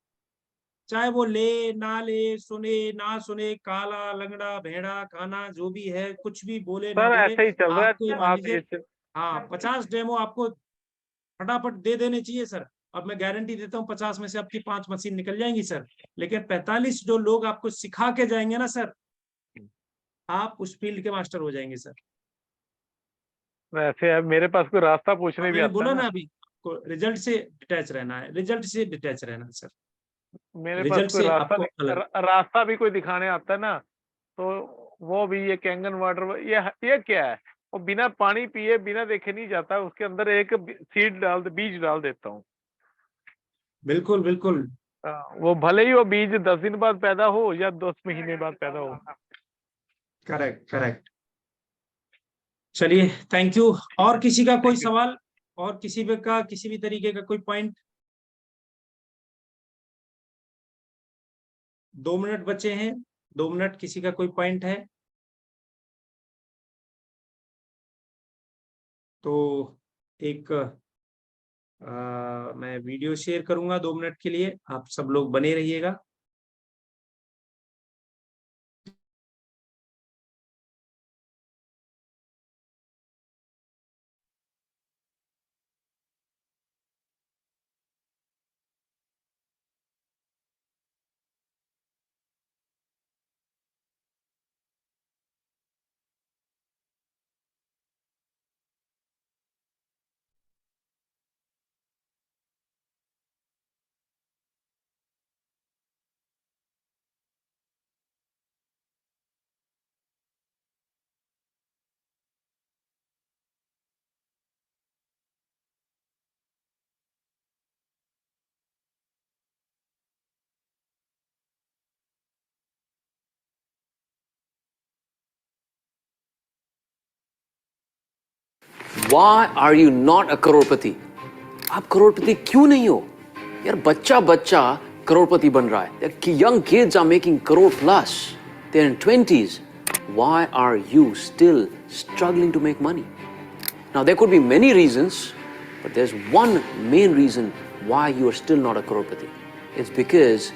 चाहे वो ले ना ले, सुने ना सुने, काला लंगड़ा भेड़ा खाना जो भी है, कुछ भी बोले ना सर बोले। ऐसे ही चल रहा आपको ये है मान आप लीजिए, इस। हाँ 50 डेमो आपको फटाफट दे देने चाहिए सर। अब मैं गारंटी देता हूँ 50 में से आपकी 5 मशीन निकल जाएंगी सर। लेकिन 45 जो लोग आपको सिखा के जाएंगे ना सर, आप उस फील्ड के मास्टर हो जाएंगे सर। वैसे अब मेरे पास कोई रास्ता और पूछने भी मैंने आता है बोला ना। ना अभी, रिजल्ट से डिटैच रहना है, रिजल्ट से डिटैच रहना है सर। मेरे पास रिजल्ट कोई से रास्ता आपको नहीं, अलग। रास्ता भी कोई दिखाने आता है ना, तो वो भी ये कैंगन वाटर ये क्या है? वो बिना पानी पिए बिना देखे नहीं जाता, उसके अंदर एक सीड बीज डाल देता हूँ। बिल्कुल बिल्कुल। वो भले ही वो बीज 10 दिन बाद पैदा हो या 10 महीने बाद पैदा हो। Correct correct. चलिए, थैंक यू। और किसी का कोई थैंक यू। सवाल, और किसी भी का किसी भी तरीके का कोई पॉइंट? 2 मिनट बचे हैं, 2 मिनट, किसी का कोई पॉइंट है तो एक मैं वीडियो शेयर करूंगा 2 मिनट के लिए, आप सब लोग बने रहिएगा। Why are you not a करोड़पति? आप करोड़पति क्यों नहीं हो? यार बच्चा बच्चा करोड़पति बन रहा है. Young kids are making crore plus. They're in 20s. Why are you still struggling to make money? Now there could be many reasons, but there's one main reason why you are still not a crorepati. It's because